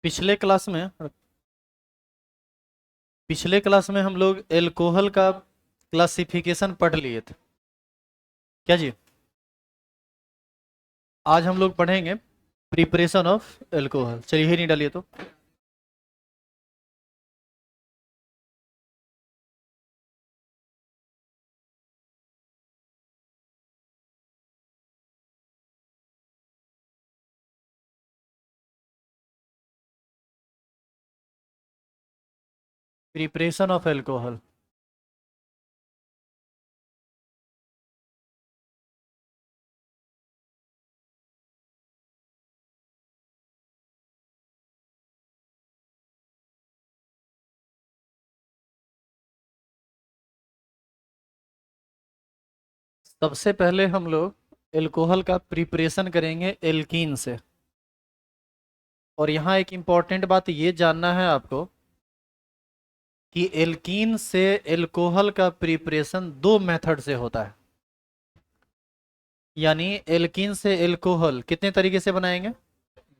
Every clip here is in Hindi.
पिछले क्लास में पिछले क्लास में हम लोग एल्कोहल का क्लासिफिकेशन पढ़ लिए थे। क्या जी? आज हम लोग पढ़ेंगे प्रिपरेशन ऑफ एल्कोहल। चलिए ही नहीं डालिए तो। Preparation of alcohol. सबसे पहले हम लोग एल्कोहल का प्रिपरेशन करेंगे एल्कीन से। और यहाँ एक इम्पॉर्टेंट बात ये जानना है आपको कि एल्कीन से एल्कोहल का प्रिपरेशन दो मेथड से होता है। यानी एल्कीन से एल्कोहल कितने तरीके से बनाएंगे?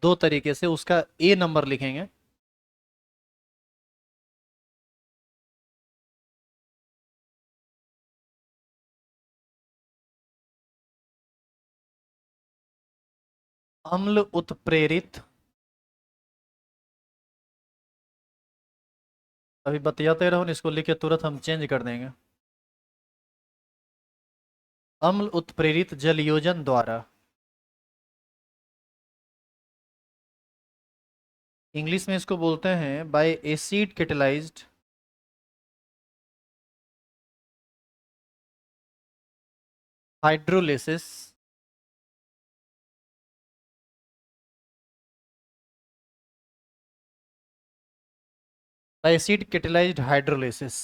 दो तरीके से। उसका ए नंबर लिखेंगे। अम्ल उत्प्रेरित। अभी बतियाते रहो न, इसको लिख के तुरंत हम चेंज कर देंगे। अम्ल उत्प्रेरित जलयोजन द्वारा। इंग्लिश में इसको बोलते हैं bye acid catalysed hydrolysis. Bye acid catalysed hydrolysis.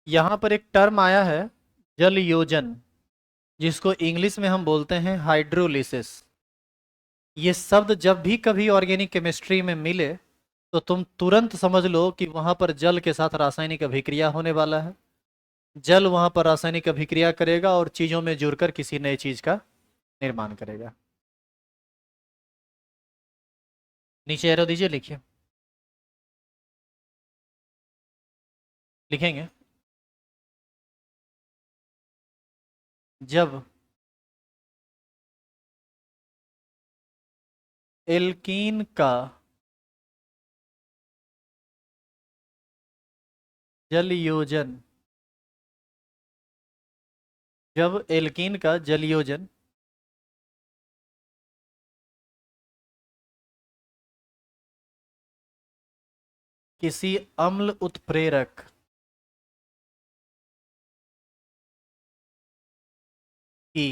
यहाँ पर एक टर्म आया है जलयोजन, जिसको इंग्लिश में हम बोलते हैं हाइड्रोलिसिस। ये शब्द जब भी कभी ऑर्गेनिक केमिस्ट्री में मिले तो तुम तुरंत समझ लो कि वहां पर जल के साथ रासायनिक अभिक्रिया होने वाला है। जल वहां पर रासायनिक अभिक्रिया करेगा और चीजों में जुड़कर किसी नई चीज का निर्माण करेगा। नीचे एरो दीजिए, लिखिए। लिखेंगे। जब एल्कीन का जलयोजन जब एल्कीन का जलयोजन किसी अम्ल उत्प्रेरक की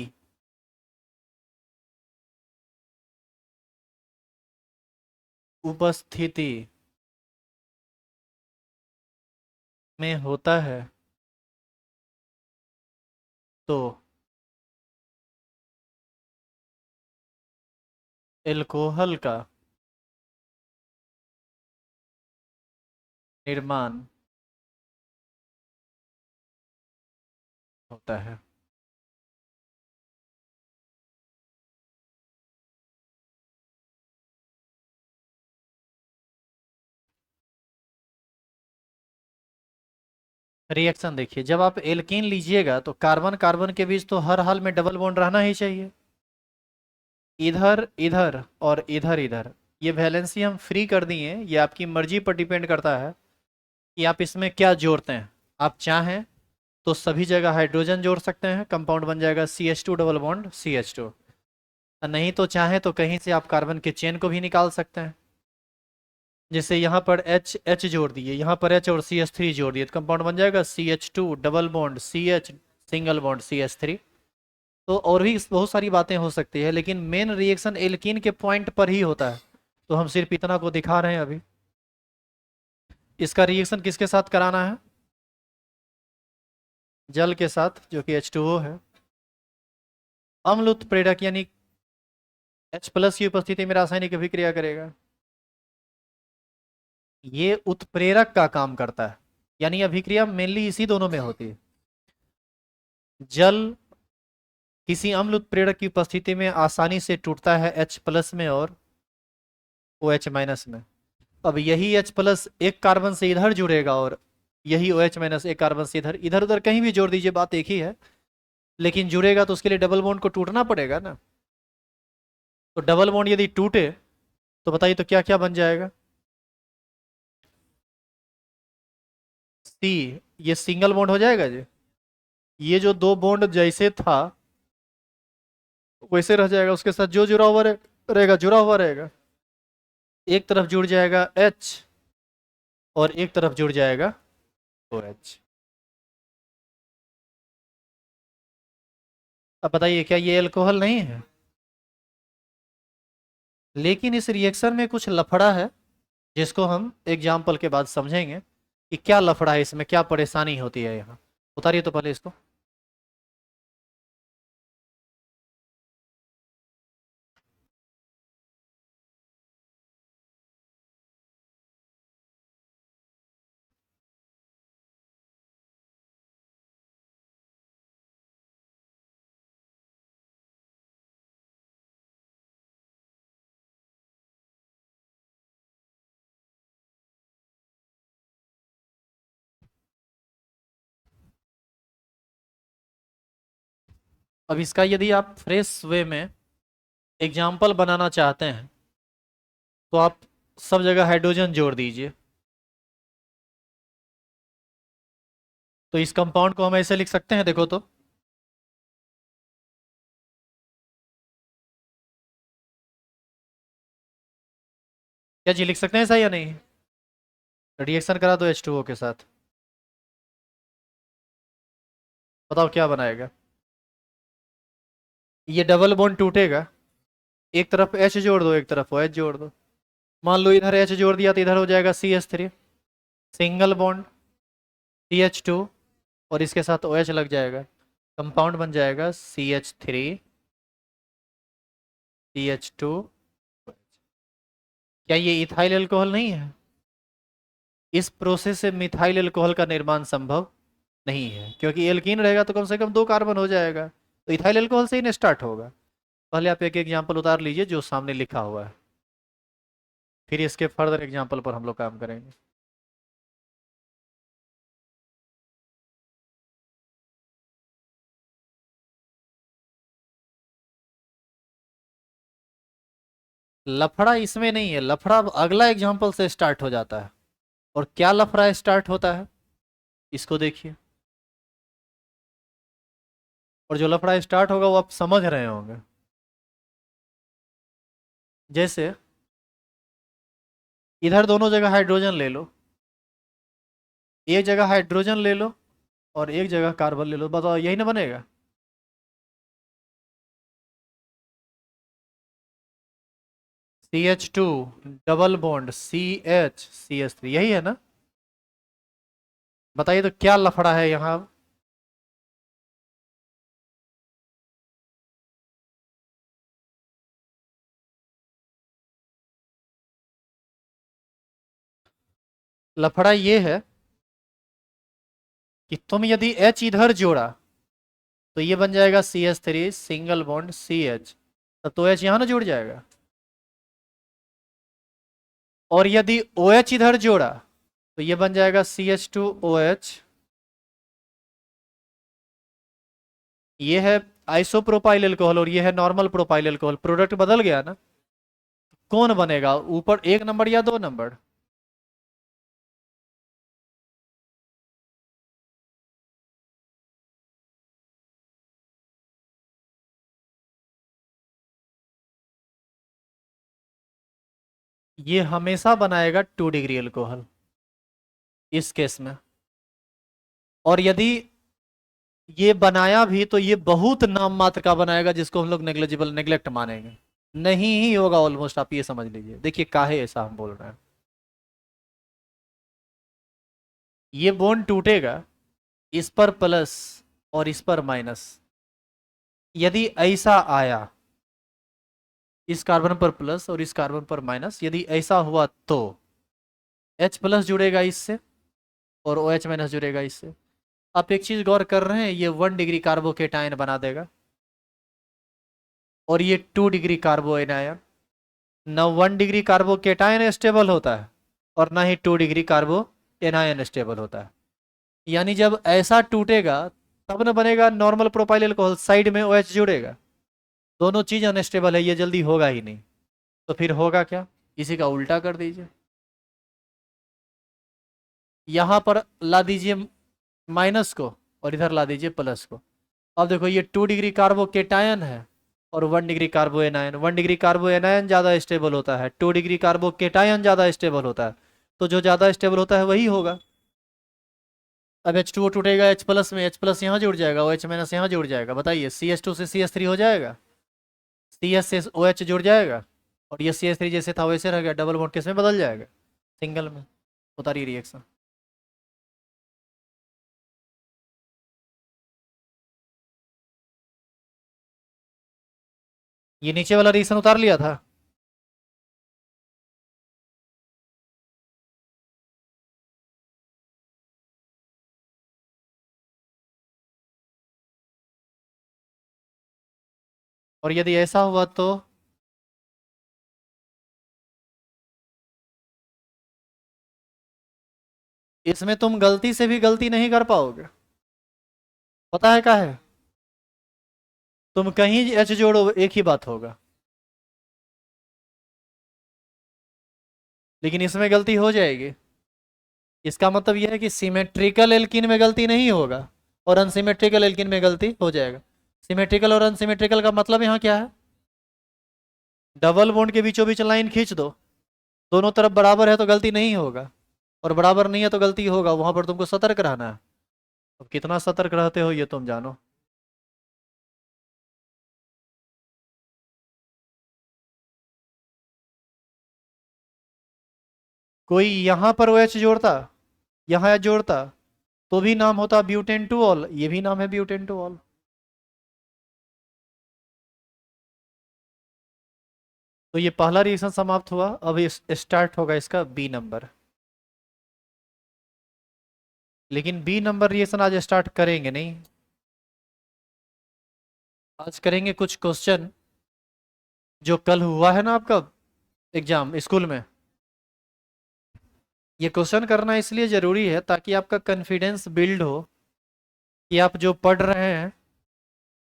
उपस्थिति में होता है तो एल्कोहल का निर्माण होता है। रिएक्शन देखिए, जब आप एल्कीन लीजिएगा तो कार्बन कार्बन के बीच तो हर हाल में डबल बॉन्ड रहना ही चाहिए। इधर इधर और इधर इधर ये वैलेंसी हम फ्री कर दिए। ये आपकी मर्जी पर डिपेंड करता है कि आप इसमें क्या जोड़ते हैं। आप चाहें तो सभी जगह हाइड्रोजन जोड़ सकते हैं, कंपाउंड बन जाएगा CH2 डबल बॉन्ड CH2। नहीं तो चाहें तो कहीं से आप कार्बन के चेन को भी निकाल सकते हैं। जैसे यहाँ पर H H जोड़ दिए, यहाँ पर H और CH3 जोड़ दिए तो कंपाउंड बन जाएगा CH2 double bond CH single bond CH3। तो और भी बहुत सारी बातें हो सकती है, लेकिन मेन रिएक्शन एल्कीन के पॉइंट पर ही होता है। तो हम सिर्फ इतना को दिखा रहे हैं अभी। इसका रिएक्शन किसके साथ कराना है? जल के साथ, जो कि H2O है। अम्ल उत्प्रेरक यानी H+ की उपस्थिति में रासायनिक अभिक्रिया करेगा। ये उत्प्रेरक का काम करता है, यानी अभिक्रिया मेनली इसी दोनों में होती है। जल किसी अम्ल उत्प्रेरक की उपस्थिति में आसानी से टूटता है H प्लस में और OH माइनस में। अब यही H प्लस एक कार्बन से इधर जुड़ेगा और यही OH माइनस एक कार्बन से इधर, इधर उधर कहीं भी जोड़ दीजिए बात एक ही है, लेकिन जुड़ेगा तो उसके लिए डबल बॉन्ड को टूटना पड़ेगा ना। तो डबल बॉन्ड यदि टूटे तो बताइए तो क्या क्या बन जाएगा। सी, ये सिंगल बॉन्ड हो जाएगा जी। ये जो दो बॉन्ड जैसे था वैसे रह जाएगा, उसके साथ जो जुड़ा हुआ रहेगा जुड़ा हुआ रहेगा। एक तरफ जुड़ जाएगा H और एक तरफ जुड़ जाएगा OH। अब बताइए क्या ये अल्कोहल नहीं है? लेकिन इस रिएक्शन में कुछ लफड़ा है जिसको हम एग्जाम्पल के बाद समझेंगे कि क्या लफड़ा है इसमें, क्या परेशानी होती है यहाँ। उतारिए तो पहले इसको। अब इसका यदि आप फ्रेश वे में एग्जाम्पल बनाना चाहते हैं तो आप सब जगह हाइड्रोजन जोड़ दीजिए। तो इस कंपाउंड को हम ऐसे लिख सकते हैं, देखो तो। क्या जी लिख सकते हैं ऐसा या नहीं? रिएक्शन करा दो H2O के साथ, बताओ क्या बनाएगा। ये डबल बॉन्ड टूटेगा, एक तरफ H जोड़ दो एक तरफ OH जोड़ दो। मान लो इधर H जोड़ दिया तो इधर हो जाएगा CH3, सिंगल बॉन्ड CH2 और इसके साथ OH लग जाएगा, कंपाउंड बन जाएगा CH3 CH2। क्या ये इथाइल अल्कोहल नहीं है? इस प्रोसेस से मिथाइल अल्कोहल का निर्माण संभव नहीं है, क्योंकि एल्कीन रहेगा तो कम से कम दो कार्बन हो जाएगा, तो इथाइल अल्कोहल से ही स्टार्ट होगा। पहले आप एक एग्जाम्पल उतार लीजिए जो सामने लिखा हुआ है, फिर इसके फर्दर एग्जाम्पल पर हम लोग काम करेंगे। लफड़ा इसमें नहीं है, लफड़ा अब अगला एग्जाम्पल से स्टार्ट हो जाता है। और क्या लफड़ा स्टार्ट होता है इसको देखिए, और जो लफड़ा स्टार्ट होगा वो आप समझ रहे होंगे। जैसे इधर दोनों जगह हाइड्रोजन ले लो, एक जगह हाइड्रोजन ले लो और एक जगह कार्बन ले लो, बताओ यही ना बनेगा। CH2 double bond CH CH3, यही है ना? बताइए तो क्या लफड़ा है यहाँ। लफड़ा ये है कि तुम यदि H इधर जोड़ा तो ये बन जाएगा CH3 सिंगल बॉन्ड CH, तब तो H यहाँ ना जुड़ जाएगा। और यदि OH इधर जोड़ा तो ये बन जाएगा CH2OH। ये है आइसोप्रोपाइल अल्कोहल और ये है नॉर्मल प्रोपाइल अल्कोहल, प्रोडक्ट बदल गया ना। कौन बनेगा ऊपर, एक नंबर या दो नंबर? ये हमेशा बनाएगा 2 डिग्री अल्कोहल इस केस में। और यदि ये बनाया भी तो ये बहुत नाम मात्र का बनाएगा जिसको हम लोग नेग्लेजिबल नेग्लेक्ट मानेंगे, नहीं ही होगा ऑलमोस्ट, आप ये समझ लीजिए। देखिए काहे ऐसा हम बोल रहे हैं। ये बॉन्ड टूटेगा, इस पर प्लस और इस पर माइनस। यदि ऐसा आया, इस कार्बन पर प्लस और इस कार्बन पर माइनस, यदि ऐसा हुआ तो H प्लस जुड़ेगा इससे और OH माइनस जुड़ेगा इससे। आप एक चीज गौर कर रहे हैं, ये 1 डिग्री कार्बोकेटायन बना देगा और ये 2 डिग्री कार्बो एनायन। न 1 डिग्री कार्बोकेटायन स्टेबल होता है और ना ही 2 डिग्री कार्बो एनायन स्टेबल होता है। यानी जब ऐसा टूटेगा तब न बनेगा नॉर्मल प्रोपाइल अल्कोहल, साइड में OH जुड़ेगा। दोनों चीज अनस्टेबल है, ये जल्दी होगा ही नहीं। तो फिर होगा क्या, इसी का उल्टा कर दीजिए। यहां पर ला दीजिए माइनस को और इधर ला दीजिए प्लस को। अब देखो ये 2 डिग्री कार्बो केटायन है और 1 डिग्री कार्बो एनायन। 1 डिग्री कार्बो एनायन ज्यादा स्टेबल होता है, 2 डिग्री कार्बो केटायन ज्यादा स्टेबल होता है। तो जो ज्यादा स्टेबल होता है वही होगा। अब H2O टूटेगा H प्लस में, H प्लस यहाँ जुड़ जाएगा, OH माइनस यहाँ जुड़ जाएगा। बताइए CH2 से CH3 हो जाएगा, CS से OH जुड़ जाएगा और ये CH3 जैसे था वैसे रह गया। डबल बॉन्ड किस में बदल जाएगा, सिंगल में। उतारिए रिएक्शन। ये नीचे वाला रिएक्शन उतार लिया था। और यदि ऐसा हुआ तो इसमें तुम गलती से भी गलती नहीं कर पाओगे। पता है क्या है, तुम कहीं H जोड़ो एक ही बात होगा, लेकिन इसमें गलती हो जाएगी। इसका मतलब यह है कि सिमेट्रिकल एल्कीन में गलती नहीं होगा और अनसिमेट्रिकल एल्कीन में गलती हो जाएगा। सिमेट्रिकल और अनसिमेट्रिकल का मतलब यहाँ क्या है, डबल बॉन्ड के बीचों बीच लाइन खींच दो, दोनों तरफ बराबर है तो गलती नहीं होगा, और बराबर नहीं है तो गलती होगा। वहां पर तुमको सतर्क रहना है। अब कितना सतर्क रहते हो ये तुम जानो। कोई यहाँ पर OH जोड़ता, यहाँ जोड़ता, तो भी नाम होता ब्यूटेन टू ऑल, ये भी नाम है ब्यूटेन टू ऑल। तो ये पहला रिएक्शन समाप्त हुआ। अब स्टार्ट होगा इसका बी नंबर। लेकिन बी नंबर रिएक्शन आज स्टार्ट करेंगे नहीं, आज करेंगे कुछ क्वेश्चन जो कल हुआ है ना आपका एग्जाम स्कूल में। ये क्वेश्चन करना इसलिए जरूरी है ताकि आपका कॉन्फिडेंस बिल्ड हो कि आप जो पढ़ रहे हैं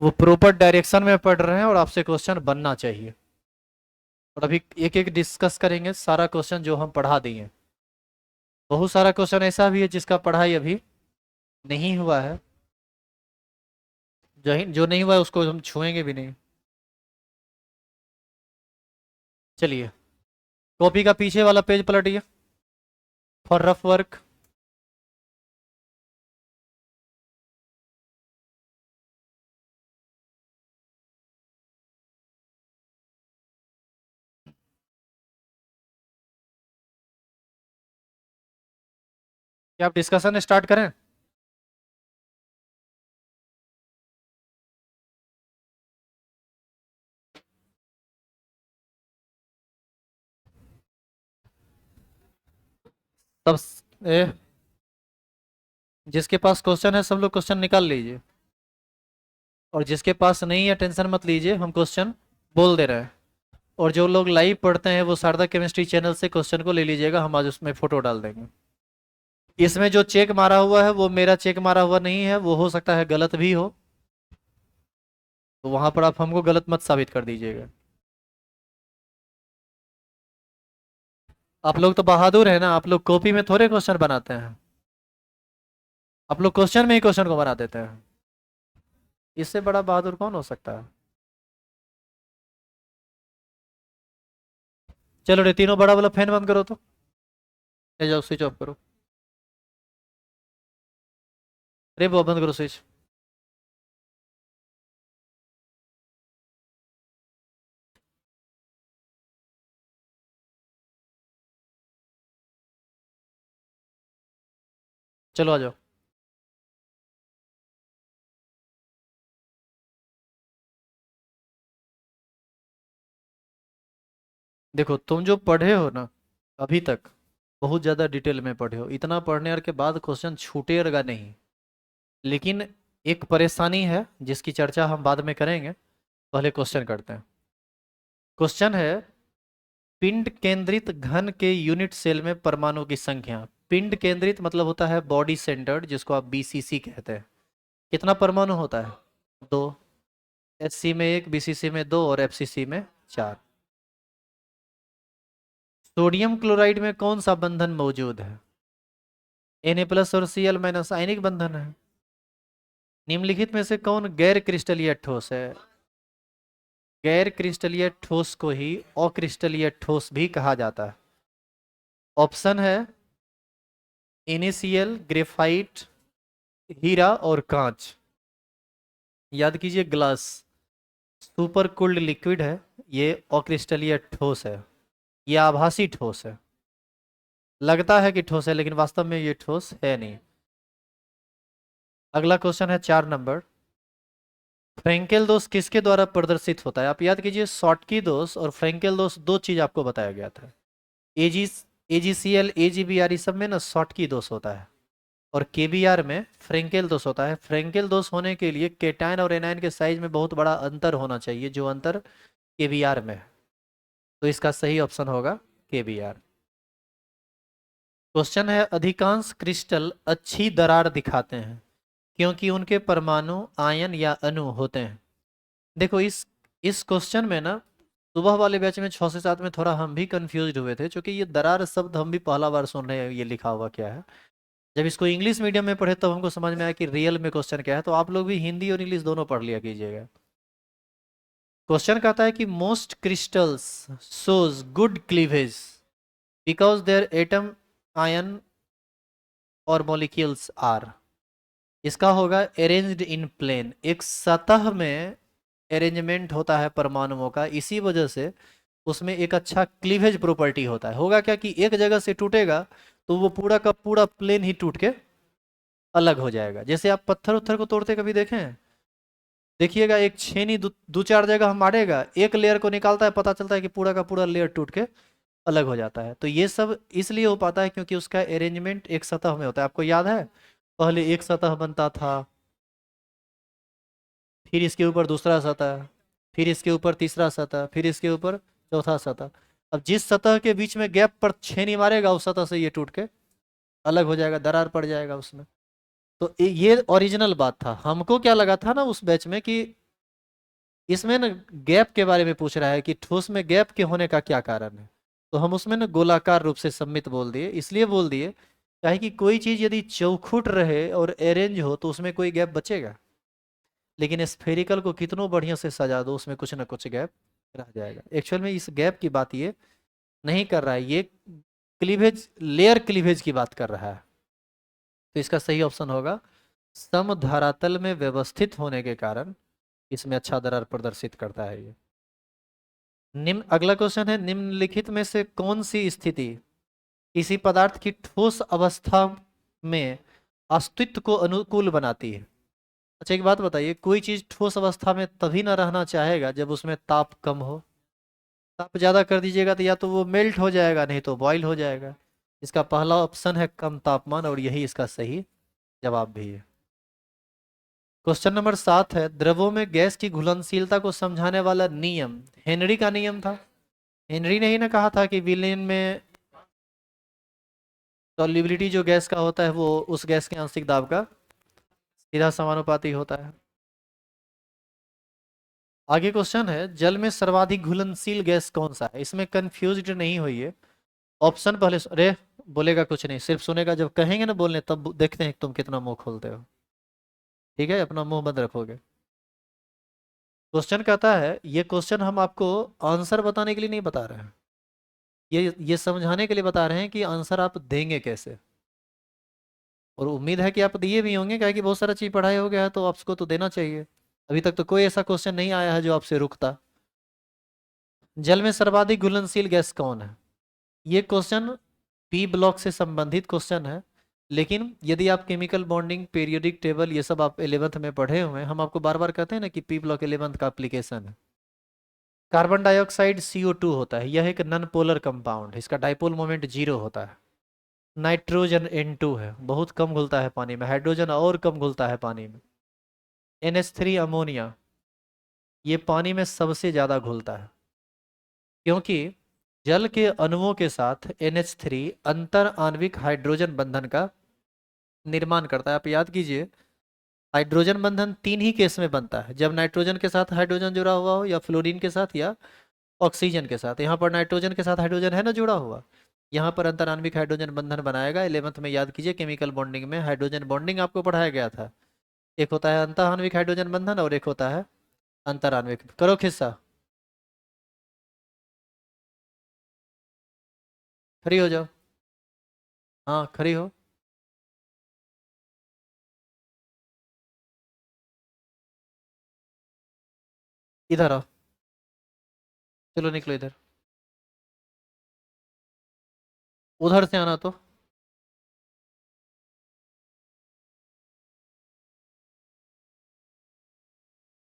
वो प्रॉपर डायरेक्शन में पढ़ रहे हैं और आपसे क्वेश्चन बनना चाहिए। और अभी एक एक डिस्कस करेंगे सारा क्वेश्चन जो हम पढ़ा दिए। बहुत सारा क्वेश्चन ऐसा भी है जिसका पढ़ाई अभी नहीं हुआ है, जो नहीं हुआ है उसको हम छुएंगे भी नहीं। चलिए कॉपी का पीछे वाला पेज पलटिए फॉर रफ वर्क। क्या आप डिस्कशन स्टार्ट करें। तब जिसके पास क्वेश्चन है सब लोग क्वेश्चन निकाल लीजिए, और जिसके पास नहीं है टेंशन मत लीजिए, हम क्वेश्चन बोल दे रहे हैं। और जो लोग लाइव पढ़ते हैं वो शारदा केमिस्ट्री चैनल से क्वेश्चन को ले लीजिएगा, हम आज उसमें फोटो डाल देंगे। इसमें जो चेक मारा हुआ है वो मेरा चेक मारा हुआ नहीं है, वो हो सकता है गलत भी हो, तो वहां पर आप हमको गलत मत साबित कर दीजिएगा। आप लोग तो बहादुर है ना, आप लोग कॉपी में थोड़े क्वेश्चन बनाते हैं, आप लोग क्वेश्चन में ही क्वेश्चन को बना देते हैं। इससे बड़ा बहादुर कौन हो सकता है। चलो रे तीनों बड़ा वाला फैन बंद करो तो, ले जाओ स्विच ऑफ करो। अरे वो बंद करो स्विच। चलो आ जाओ। देखो तुम जो पढ़े हो ना अभी तक, बहुत ज़्यादा डिटेल में पढ़े हो, इतना पढ़ने के बाद क्वेश्चन छूटेगा नहीं। लेकिन एक परेशानी है जिसकी चर्चा हम बाद में करेंगे, पहले क्वेश्चन करते हैं। क्वेश्चन है, पिंड केंद्रित घन के यूनिट सेल में परमाणु की संख्या। पिंड केंद्रित मतलब होता है बॉडी सेंटर्ड, जिसको आप बीसीसी कहते हैं। कितना परमाणु होता है? दो। एचसी में एक, बीसीसी में दो और एफसीसी में चार। सोडियम क्लोराइड में कौन सा बंधन मौजूद है? Na+ और Cl- आयनिक बंधन है। निम्नलिखित में से कौन गैर क्रिस्टलीय ठोस है? गैर क्रिस्टलीय ठोस को ही अक्रिस्टलीय ठोस भी कहा जाता है। ऑप्शन है NaCl, ग्रेफाइट, हीरा और कांच। याद कीजिए, ग्लास सुपर कूल्ड लिक्विड है, ये अक्रिस्टलीय ठोस है, ये आभासी ठोस है। लगता है कि ठोस है लेकिन वास्तव में ये ठोस है नहीं। अगला क्वेश्चन है 4 नंबर। फ्रेंकेल दोष किसके द्वारा प्रदर्शित होता है? आप याद कीजिए, शॉटकी दोष और फ्रेंकेल दोष दो चीज आपको बताया गया था। एजी AgCl AgBr सब में ना शॉटकी दोष होता है, और केबीआर में फ्रेंकेल दोष होता है। फ्रेंकेल दोष होने के लिए केटायन और एनायन के साइज में बहुत बड़ा अंतर होना चाहिए, जो अंतर केबीआर में है। तो इसका सही ऑप्शन होगा केबीआर। क्वेश्चन है, अधिकांश क्रिस्टल अच्छी दरार दिखाते हैं क्योंकि उनके परमाणु आयन या अणु होते हैं। देखो, इस क्वेश्चन में ना सुबह वाले बैच में 6 से 7 में थोड़ा हम भी कंफ्यूज हुए थे, क्योंकि ये दरार शब्द हम भी पहला बार सुन रहे हैं, ये लिखा हुआ क्या है। जब इसको इंग्लिश मीडियम में पढ़े तब हमको समझ में आया कि रियल में क्वेश्चन क्या है। तो आप लोग भी हिंदी और इंग्लिश दोनों पढ़ लिया कीजिएगा। क्वेश्चन कहता है कि most crystals shows good cleavage because their atom ion और मॉलिक्यूल्स आर। इसका होगा अरेंज्ड इन प्लेन, एक सतह में अरेंजमेंट होता है परमाणुओं का, इसी वजह से उसमें एक अच्छा क्लीवेज प्रॉपर्टी होता है। होगा क्या कि एक जगह से टूटेगा तो वो पूरा का पूरा प्लेन ही टूट के अलग हो जाएगा। जैसे आप पत्थर उत्थर को तोड़ते कभी देखे हैं? देखिएगा, एक छेनी दो चार जगह मारेगा, एक लेयर को निकालता है, पता चलता है कि पूरा का पूरा लेयर टूट के अलग हो जाता है। तो ये सब इसलिए हो पाता है क्योंकि उसका अरेंजमेंट एक सतह में होता है। आपको याद है, पहले एक सतह बनता था, फिर इसके ऊपर दूसरा सतह, फिर इसके ऊपर तीसरा सतह, फिर इसके ऊपर चौथा सतह। अब जिस सतह के बीच में गैप पर छेनी मारेगा उस सतह से ये टूट के अलग हो जाएगा, दरार पड़ जाएगा उसमें। तो ये ओरिजिनल बात था। हमको क्या लगा था ना उस बैच में कि इसमें ना गैप के बारे में पूछ रहा है कि ठोस में गैप के होने का क्या कारण है। तो हम उसमें ना गोलाकार रूप से सममित बोल दिए, इसलिए बोल दिए चाहे कि कोई चीज यदि चौखुट रहे और अरेंज हो तो उसमें कोई गैप बचेगा, लेकिन स्फेरिकल को कितनों बढ़िया से सजा दो उसमें कुछ ना कुछ गैप रह जाएगा। एक्चुअल में इस गैप की बात ये नहीं कर रहा है, ये क्लीवेज, लेयर क्लीवेज की बात कर रहा है। तो इसका सही ऑप्शन होगा सम धरातल में व्यवस्थित होने के कारण इसमें अच्छा दरार प्रदर्शित करता है ये। अगला क्वेश्चन है, निम्नलिखित में से कौन सी स्थिति किसी पदार्थ की ठोस अवस्था में अस्तित्व को अनुकूल बनाती है? अच्छा, एक बात बताइए, कोई चीज ठोस अवस्था में तभी ना रहना चाहेगा जब उसमें ताप कम हो। ताप ज्यादा कर दीजिएगा तो या तो वो मेल्ट हो जाएगा, नहीं तो बॉयल हो जाएगा। इसका पहला ऑप्शन है कम तापमान, और यही इसका सही जवाब भी है। क्वेश्चन नंबर 7 है, द्रवों में गैस की घुलनशीलता को समझाने वाला नियम हेनरी का नियम था। हेनरी ने ही ना कहा था कि विलेन में सॉल्युबिलिटी जो गैस का होता है वो उस गैस के आंशिक दाब का सीधा समानुपाती होता है। आगे क्वेश्चन है, जल में सर्वाधिक घुलनशील गैस कौन सा है? इसमें कंफ्यूज नहीं होइए। ऑप्शन पहले अरे बोलेगा कुछ नहीं, सिर्फ सुनेगा, जब कहेंगे ना बोलने तब देखते हैं कि तुम कितना मुंह खोलते हो। ठीक है, अपना मुंह बंद रखोगे। क्वेश्चन कहता है, ये क्वेश्चन हम आपको आंसर बताने के लिए नहीं बता रहे हैं, ये समझाने के लिए बता रहे हैं कि आंसर आप देंगे कैसे। और उम्मीद है कि आप दिए भी होंगे, क्या कि बहुत सारा चीज पढ़ाई हो गया है तो आपको तो देना चाहिए। अभी तक तो कोई ऐसा क्वेश्चन नहीं आया है जो आपसे रुकता। जल में सर्वाधिक घुलनशील गैस कौन है? ये क्वेश्चन पी ब्लॉक से संबंधित क्वेश्चन है। लेकिन यदि आप केमिकल बॉन्डिंग, पीरियोडिक टेबल, ये सब आप 11th में पढ़े हुए हैं, हम आपको बार बार कहते हैं ना कि पी ब्लॉक 11th का एप्लीकेशन है। कार्बन डाइऑक्साइड CO2 होता है, यह एक नॉन पोलर कंपाउंड है, इसका डाइपोल मोमेंट 0 होता है। नाइट्रोजन N2 है, बहुत कम घुलता है पानी में। हाइड्रोजन और कम घुलता है पानी में। NH3 अमोनिया, ये पानी में सबसे ज़्यादा घुलता है, क्योंकि जल के अणुओं के साथ NH3 अंतर आणविक हाइड्रोजन बंधन का निर्माण करता है। आप याद कीजिए, हाइड्रोजन बंधन तीन ही केस में बनता है, जब नाइट्रोजन के साथ हाइड्रोजन जुड़ा हुआ हो, या फ्लोरीन के साथ, या ऑक्सीजन के साथ। यहाँ पर नाइट्रोजन के साथ हाइड्रोजन है ना जुड़ा हुआ, यहाँ पर अंतराण्विक हाइड्रोजन बंधन बनाएगा। 11th में याद कीजिए, केमिकल बॉन्डिंग में हाइड्रोजन बॉन्डिंग आपको पढ़ाया गया था। एक होता है अंतराण्विक हाइड्रोजन बंधन और एक होता है अंतराण्विक। करो खिस्सा, खड़ी हो जाओ। हाँ, खड़ी हो। इधर आओ, चलो निकलो इधर। उधर से आना तो।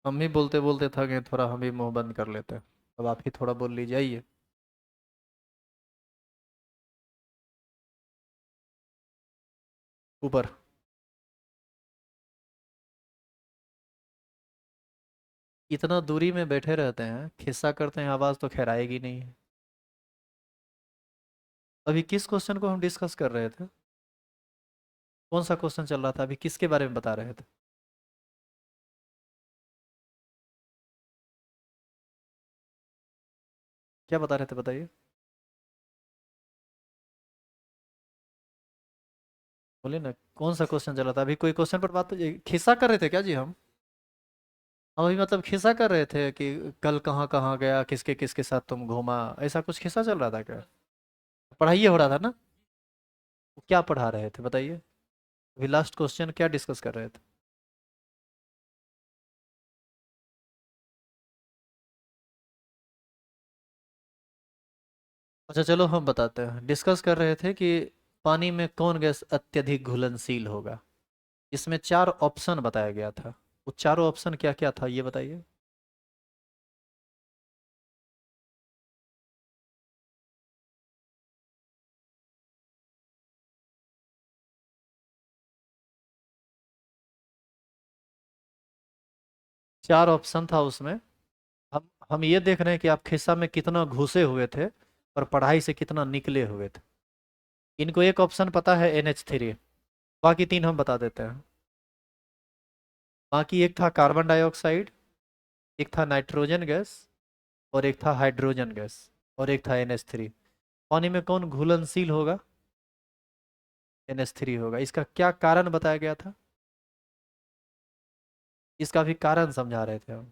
हम ही बोलते बोलते थक गए, थोड़ा हम भी मुंह बंद कर लेते हैं। अब आप ही थोड़ा बोल लीजिए, आइए। ऊपर। इतना दूरी में बैठे रहते हैं, खिस्सा करते हैं, आवाज़ तो खैर आएगी नहीं है। अभी किस क्वेश्चन को हम डिस्कस कर रहे थे? कौन सा क्वेश्चन चल रहा था अभी, किसके बारे में बता रहे थे? क्या बता रहे थे बताइए। बोलिए ना, कौन सा क्वेश्चन चल रहा था अभी? कोई क्वेश्चन पर बात, खिस्सा कर रहे थे क्या जी हम अभी मतलब खिस्सा कर रहे थे कि कल कहाँ कहाँ गया, किसके किसके साथ तुम घूमा, ऐसा कुछ खिस्सा चल रहा था क्या? पढ़ाई हो रहा था ना? क्या पढ़ा रहे थे बताइए? अभी लास्ट क्वेश्चन क्या डिस्कस कर रहे थे? अच्छा चलो हम बताते हैं। डिस्कस कर रहे थे कि पानी में कौन गैस अत्यधिक घुलनशील होगा। इसमें चार ऑप्शन बताया गया था। वो चारों ऑप्शन क्या क्या था ये बताइए। चार ऑप्शन था उसमें। हम ये देख रहे हैं कि आप खिस्सा में कितना घुसे हुए थे और पढ़ाई से कितना निकले हुए थे। इनको एक ऑप्शन पता है NH3, बाकी तीन हम बता देते हैं। बाकी एक था कार्बन डाइऑक्साइड, एक था नाइट्रोजन गैस, और एक था हाइड्रोजन गैस, और एक था NH3। पानी में कौन घुलनशील होगा? NH3 होगा। इसका क्या कारण बताया गया था? इसका भी कारण समझा रहे थे हम।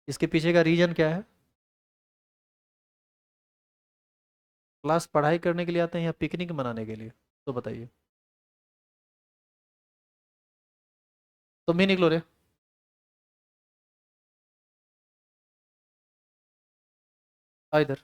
इसके पीछे का रीजन क्या है? क्लास पढ़ाई करने के लिए आते हैं या पिकनिक मनाने के लिए? तो बताइए। तुम भी निकलो रे। आ इधर।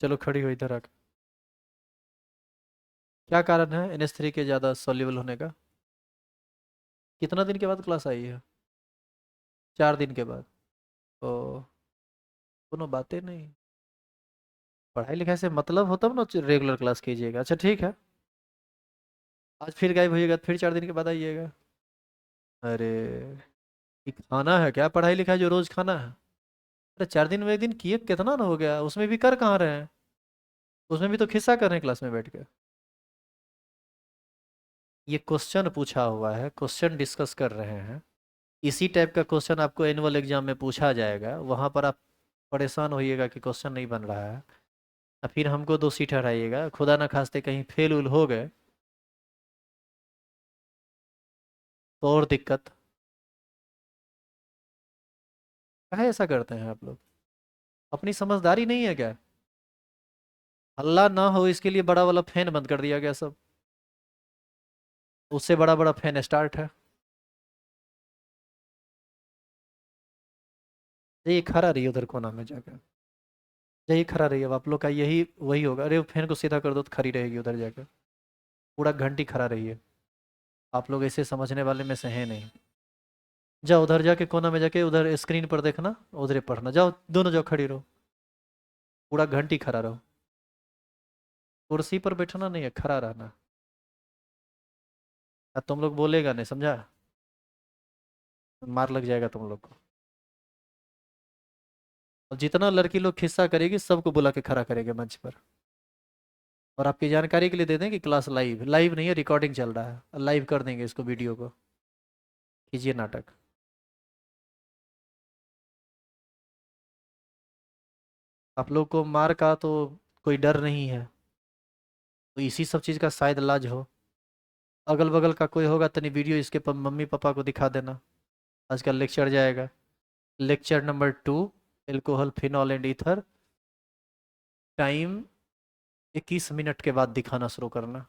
चलो खड़ी हो इधर आकर। क्या कारण है NH3 के ज़्यादा सॉल्युबल होने का? कितना दिन के बाद क्लास आई है? 4 दिन के बाद। तो कोनो बातें नहीं। पढ़ाई लिखाई से मतलब हो तब ना रेगुलर क्लास कीजिएगा। अच्छा ठीक है। आज फिर गायब होइएगा तो फिर 4 दिन के बाद आइएगा। अरे, ये खाना है क्या पढ़ाई लिखाई जो रोज खाना है? अरे 4 दिन में एक दिन किए कितना ना हो गया, उसमें भी कर कहाँ रहे हैं? उसमें भी तो खिस्सा कर रहे हैं क्लास में बैठ के। ये क्वेश्चन पूछा हुआ है, क्वेश्चन डिस्कस कर रहे हैं। इसी टाइप का क्वेश्चन आपको एनुअल एग्जाम में पूछा जाएगा, वहां पर आप परेशान होइएगा कि क्वेश्चन नहीं बन रहा है, और फिर हमको दोषी ठहराइएगा। खुदा ना खास्ते कहीं फेल उल हो गए तो और दिक्कत। काहे ऐसा करते हैं आप लोग? अपनी समझदारी नहीं है क्या? हल्ला ना हो इसके लिए बड़ा वाला फैन बंद कर दिया गया सब। उससे बड़ा बड़ा फैन स्टार्ट है। ये खड़ा रही उधर कोना में जाकर। यही खड़ा रही, अब आप लोग का यही वही होगा। अरे वो फैन को सीधा कर दो तो खड़ी रहेगी उधर जाकर। पूरा घंटी खड़ा रहिए। आप लोग ऐसे समझने वाले में से हैं नहीं। जाओ उधर जाके कोना में जाके उधर स्क्रीन पर देखना, उधर पढ़ना। जाओ दोनों जाओ, खड़ी रहो, पूरा घंटी खड़ा रहो। कुर्सी पर बैठना नहीं है, खड़ा रहना। अब तुम लोग बोलेगा नहीं, समझा? मार लग जाएगा तुम लोग को। और जितना लड़की लोग खिस्सा करेगी सबको बुला के खड़ा करेंगे मंच पर। और आपकी जानकारी के लिए दे दें कि क्लास लाइव लाइव नहीं है, रिकॉर्डिंग चल रहा है, लाइव कर देंगे इसको, वीडियो को। कीजिए नाटक। आप लोग को मार का तो कोई डर नहीं है, तो इसी सब चीज़ का शायद इलाज हो। अगल बगल का कोई होगा तनी वीडियो इसके मम्मी पापा को दिखा देना। आज का लेक्चर जाएगा, lecture number 2, alcohol phenol and ether. Time 21 minute के बाद दिखाना शुरू करना,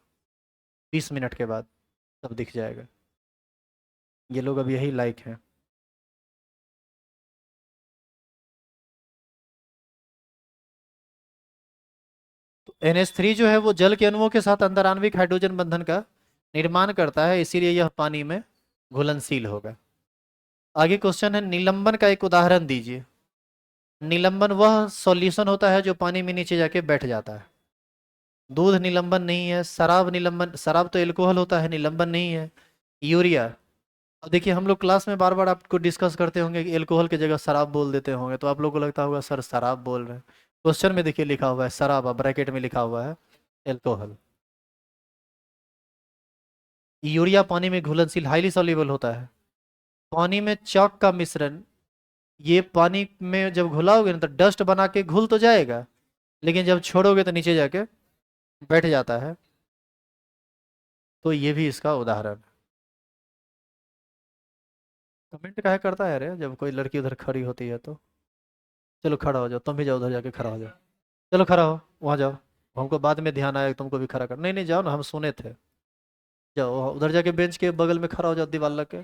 20 मिनट के बाद सब दिख जाएगा। ये लोग अब यही लाइक हैं। तो NH3 जो है वो जल के अणुओं के साथ अंतर आणविक हाइड्रोजन बंधन का निर्माण करता है, इसीलिए यह पानी में घुलनशील होगा। आगे क्वेश्चन है, निलंबन का एक उदाहरण दीजिए। निलंबन वह सॉल्यूशन होता है जो पानी में नीचे जाके बैठ जाता है। दूध निलंबन नहीं है, शराब निलंबन, शराब तो एल्कोहल होता है, निलंबन नहीं है। यूरिया, अब देखिए हम लोग क्लास में बार बार आपको डिस्कस करते होंगे कि एल्कोहल की जगह शराब बोल देते होंगे, तो आप लोग को लगता होगा सर शराब बोल रहे हैं। क्वेश्चन में देखिए लिखा हुआ है शराब, ब्रैकेट में लिखा हुआ है एल्कोहल। यूरिया पानी में घुलनशील, हाईली सॉल्युबल होता है। पानी में चॉक का मिश्रण, ये पानी में जब घुलाओगे ना तो डस्ट बना के घुल तो जाएगा, लेकिन जब छोड़ोगे तो नीचे जाके बैठ जाता है। तो ये भी इसका उदाहरण है। कमेंट काहे करता है रे जब कोई लड़की उधर खड़ी होती है तो? चलो खड़ा हो जाओ, तुम भी जाओ उधर जाके खड़ा हो जाओ। चलो खड़ा हो, वहाँ जाओ। हमको बाद में ध्यान आया कि तुमको भी खड़ा कर, नहीं नहीं जाओ ना, हम सुने थे। जाओ उधर जाके बेंच के बगल में खड़ा हो जाओ, दीवार लग के।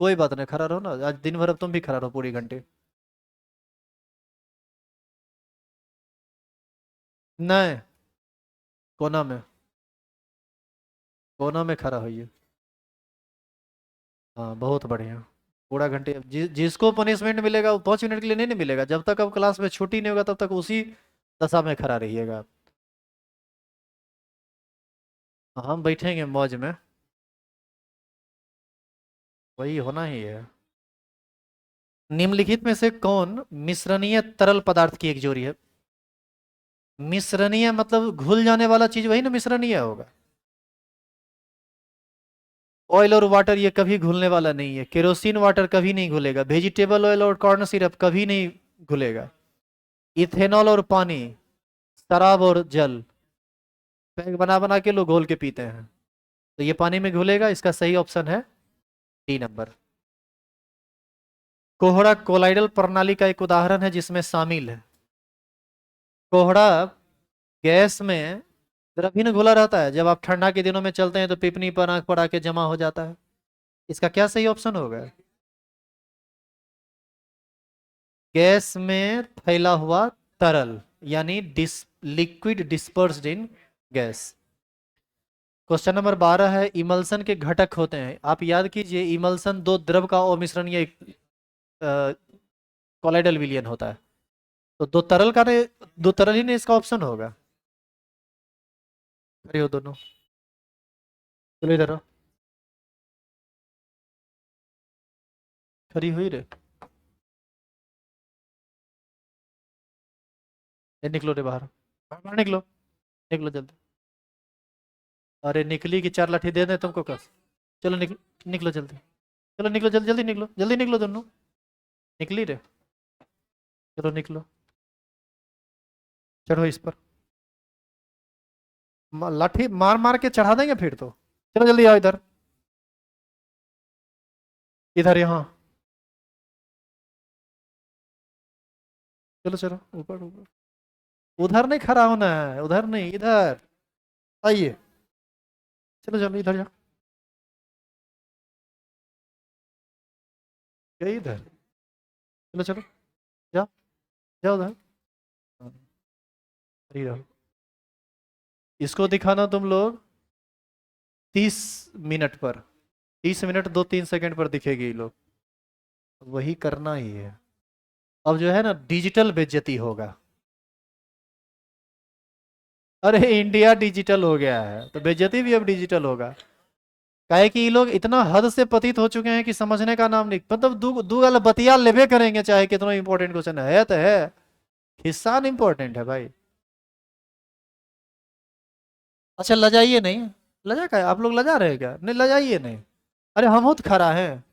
कोई बात नहीं, खड़ा रहो ना, आज दिन भर अब तुम भी खड़ा रहो पूरी घंटे। नहीं, कोना में, कोना में खड़ा होइए। हाँ बहुत बढ़िया। पूरा घंटे जिसको पनिशमेंट मिलेगा वो 5 मिनट के लिए नहीं, नहीं मिलेगा। जब तक अब क्लास में छुट्टी नहीं होगा तब तक उसी दशा में खड़ा रहिएगा आप। हम बैठेंगे मौज में, वही होना ही है। निम्नलिखित में से कौन मिश्रणीय तरल पदार्थ की एक जोड़ी है? मिश्रणीय मतलब घुल जाने वाला चीज, वही ना मिश्रणीय होगा। ऑयल और वाटर ये कभी घुलने वाला नहीं है। केरोसिन वाटर कभी नहीं घुलेगा। वेजिटेबल ऑयल और कॉर्न सिरप कभी नहीं घुलेगा। इथेनॉल और पानी, शराब और जल, पैक बना बना के लोग घोल के पीते हैं, तो ये पानी में घुलेगा। इसका सही ऑप्शन है डी नंबर। कोहड़ा कोलाइडल प्रणाली का एक उदाहरण है जिसमें शामिल है। कोहड़ा गैस में द्रव्य घुला रहता है, जब आप ठंडा के दिनों में चलते हैं तो पिपनी पर, आंख पर आके जमा हो जाता है। इसका क्या सही ऑप्शन होगा? गैस में फैला हुआ तरल, यानी लिक्विड डिस्पर्स्ड इन गैस। क्वेश्चन नंबर 12 है, इमल्सन के घटक होते हैं। आप याद कीजिए, इमल्सन दो द्रव का अमिश्रण या एक कोलाइडल विलयन होता है। तो दो तरल का ने, दो तरल ही ने इसका ऑप्शन होगा। खड़े हो दोनों, चलो इधर आओ। खड़ी हुई रे, ये निकलो रे बाहर, बाहर निकलो, निकलो जल्दी। अरे निकली की चार लाठी दे दे तुमको कस। चलो निकलो जल्दी। चलो निकलो जल्दी, जल्दी निकलो, जल्दी निकलो दोनों। निकली रे, चलो निकलो। चढ़ो इस पर, लाठी मार मार के चढ़ा देंगे फिर तो। चलो जल्दी आओ इधर, इधर यहाँ। चलो चलो ऊपर ऊपर। उधर नहीं खड़ा होना है, उधर नहीं, इधर आइए। चलो चलो इधर जाओ, ये इधर। चलो चलो, जाओ, जाओ उधर। हाँ, खड़ी रहो। इसको दिखाना तुम लोग 30 मिनट पर, 30 मिनट 2-3 सेकंड पर दिखेगी ये लोग, वही करना ही है। अब जो है ना डिजिटल बेइज्जती होगा। अरे इंडिया डिजिटल हो गया है तो बेइज्जती भी अब डिजिटल होगा। काहे कि ये लोग इतना हद से पतित हो चुके हैं कि समझने का नाम नहीं, मतलब दू दू वाला बतिया लेवे करेंगे चाहे कितना इंपॉर्टेंट क्वेश्चन है तो है। हिस्सा इंपॉर्टेंट है भाई। अच्छा लजाइए नहीं। लजा का आप लोग लजा रहे हैं क्या? नहीं लजाइए नहीं। अरे हम खुद खड़ा है,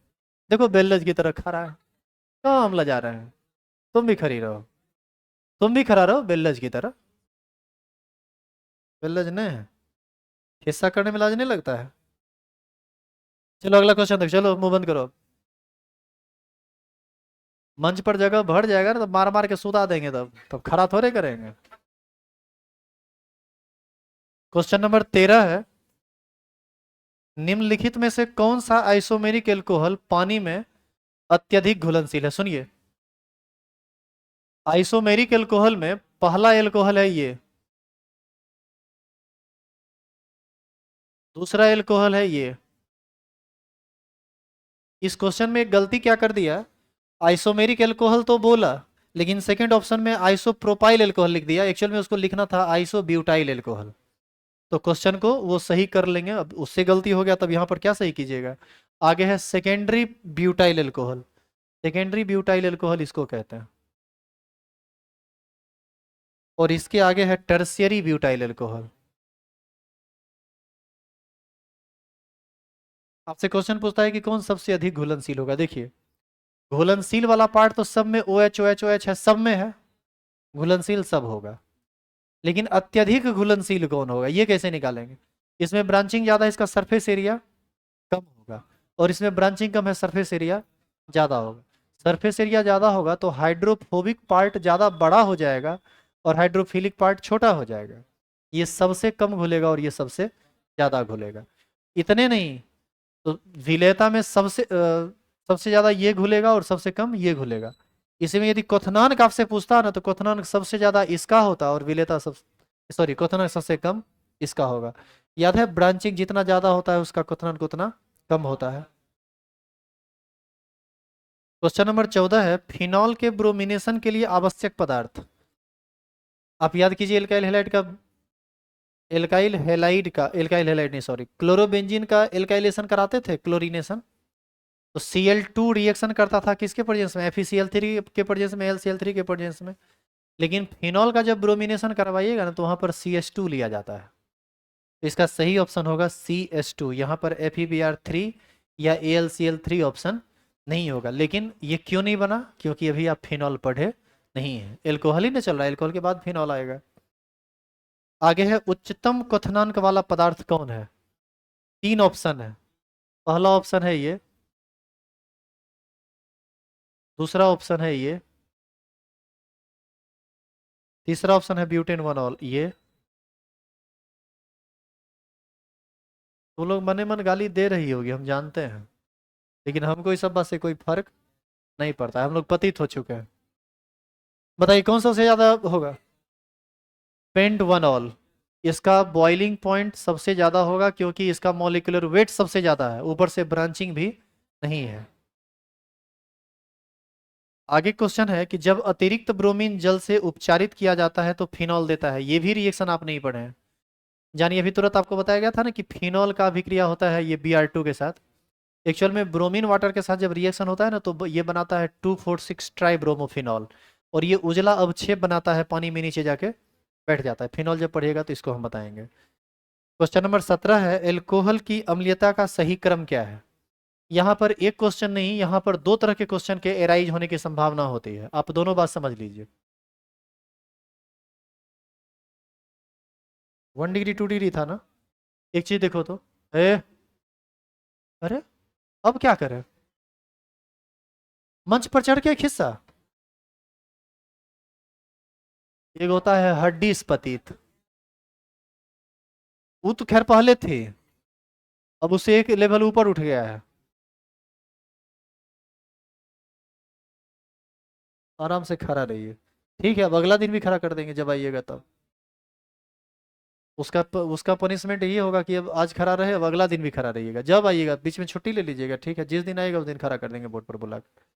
देखो बेल्लज की तरह खड़ा है। क्यों हम लजा रहे हैं? तुम भी खड़ी रहो, तुम भी खड़ा रहो बेल्लज की तरह। बेल्लज नहीं है, हिस्सा करने में लाज नहीं लगता है। चलो अगला क्वेश्चन तक चलो, मुंह बंद करो। मंच पर जगह भर जाएगा ना तो मार मार के सुता देंगे, तब खड़ा थोड़े करेंगे। क्वेश्चन नंबर 13 है, निम्नलिखित में से कौन सा आइसोमेरिक एल्कोहल पानी में अत्यधिक घुलनशील है? सुनिए, आइसोमेरिक एल्कोहल में पहला एल्कोहल है ये, दूसरा एल्कोहल है ये। इस क्वेश्चन में एक गलती क्या कर दिया, आइसोमेरिक एल्कोहल तो बोला, लेकिन सेकंड ऑप्शन में आइसोप्रोपाइल एल्कोहल लिख दिया। एक्चुअल में उसको लिखना था आइसोब्यूटाइल एल्कोहल। तो क्वेश्चन को वो सही कर लेंगे, अब उससे गलती हो गया तब यहाँ पर क्या सही कीजिएगा। आगे है secondary butyl alcohol, secondary butyl alcohol इसको कहते हैं। और इसके आगे है टर्शियरी ब्यूटाइल एल्कोहल। आपसे क्वेश्चन पूछता है कि कौन सबसे अधिक घुलनशील होगा। देखिए, घुलनशील वाला पार्ट तो सब में O H O H O H है, सब में है, घुलनशील सब होगा। लेकिन अत्यधिक घुलनशील कौन होगा ये कैसे निकालेंगे? इसमें ब्रांचिंग ज्यादा है, इसका सरफेस एरिया कम होगा, और इसमें ब्रांचिंग कम है, सरफेस एरिया ज्यादा होगा। सरफेस एरिया ज्यादा होगा तो हाइड्रोफोबिक पार्ट ज्यादा बड़ा हो जाएगा और हाइड्रोफिलिक पार्ट छोटा हो जाएगा। ये सबसे कम घुलेगा और ये सबसे ज्यादा घुलेगा। इतने नहीं, तो विलेयता में सबसे ज्यादा ये घुलेगा और सबसे कम ये घुलेगा। इसी में यदि क्वथनांक आपसे पूछता है ना तो क्वथनांक सबसे ज्यादा इसका होता और विलेयता सब, सॉरी क्वथनांक सबसे कम इसका होगा। याद है ब्रांचिंग जितना ज्यादा होता है उसका क्वथनांक उतना कम होता है। क्वेश्चन नंबर 14 है, फिनॉल के ब्रोमिनेशन के लिए आवश्यक पदार्थ। आप याद कीजिए एल्काइल हैलाइड का, एल्काइल हैलाइड का, एल्काइल हैलाइड नहीं सॉरी, क्लोरोबेंजीन का एल्काइलेशन कराते थे, क्लोरीनेशन। तो Cl2 रिएक्शन करता था किसके प्रेजेंस में? FeCl3 के प्रेजेंस में, LCl3 के प्रेजेंस में। लेकिन फिनॉल का जब ब्रोमिनेशन करवाइएगा ना तो वहां पर CH2 लिया जाता है। तो इसका सही ऑप्शन होगा CH2। यहाँ पर FeBr3 या AlCl3 ऑप्शन नहीं होगा। लेकिन ये क्यों नहीं बना? क्योंकि अभी आप फिनॉल पढ़े नहीं है, एल्कोहल ही नहीं चल रहा है, एल्कोहल के बाद फिनॉल आएगा। आगे है, उच्चतम क्वथनांक वाला पदार्थ कौन है? 3 ऑप्शन है। पहला ऑप्शन है ये, दूसरा ऑप्शन है ये, तीसरा ऑप्शन है ब्यूटेन वन ऑल ये। तो लोग मने मन गाली दे रही होगी हम जानते हैं, लेकिन हमको इस सब बात से कोई फर्क नहीं पड़ता है, हम लोग पतित हो चुके हैं। बताइए कौन सा सबसे ज्यादा होगा? पेंट वन ऑल, इसका बॉइलिंग पॉइंट सबसे ज्यादा होगा क्योंकि इसका मॉलिक्यूलर वेट सबसे ज्यादा है, ऊपर से ब्रांचिंग भी नहीं है। आगे क्वेश्चन है कि जब अतिरिक्त ब्रोमीन जल से उपचारित किया जाता है तो फिनॉल देता है, ये भी रिएक्शन आप नहीं पढ़े हैं। जानिए, अभी तुरंत आपको बताया गया था ना कि फिनॉल का अभिक्रिया होता है ये Br2 के साथ। एक्चुअल में ब्रोमीन वाटर के साथ जब रिएक्शन होता है ना तो ये बनाता है 2,4,6 ट्राई ब्रोमोफिनॉल, और ये उजला अवक्षेप बनाता है, पानी में नीचे जाके बैठ जाता है। फिनॉल जब पढ़िएगा तो इसको हम बताएंगे। क्वेश्चन नंबर 17 है, एल्कोहल की अम्लीयता का सही क्रम क्या है? यहाँ पर एक क्वेश्चन नहीं, यहाँ पर दो तरह के क्वेश्चन के एराइज होने की संभावना होती है, आप दोनों बात समझ लीजिए। 1 डिग्री 2 डिग्री था ना? एक चीज देखो तो, ए, अरे अब क्या करें? मंच पर चढ़ के एक हिस्सा, एक होता है हड्डी स्पतित, वो तो खैर पहले थे, अब उससे एक लेवल ऊपर उठ गया है। आराम से खड़ा रहिए, ठीक है? अब अगला दिन भी खड़ा कर देंगे जब आइएगा तब। उसका पनिशमेंट ये होगा कि अब आज खड़ा रहे, अब अगला दिन भी खड़ा रहिएगा, जब आइएगा बीच में छुट्टी ले लीजिएगा, ठीक है, जिस दिन आएगा उस दिन खड़ा कर देंगे बोर्ड पर बुला के।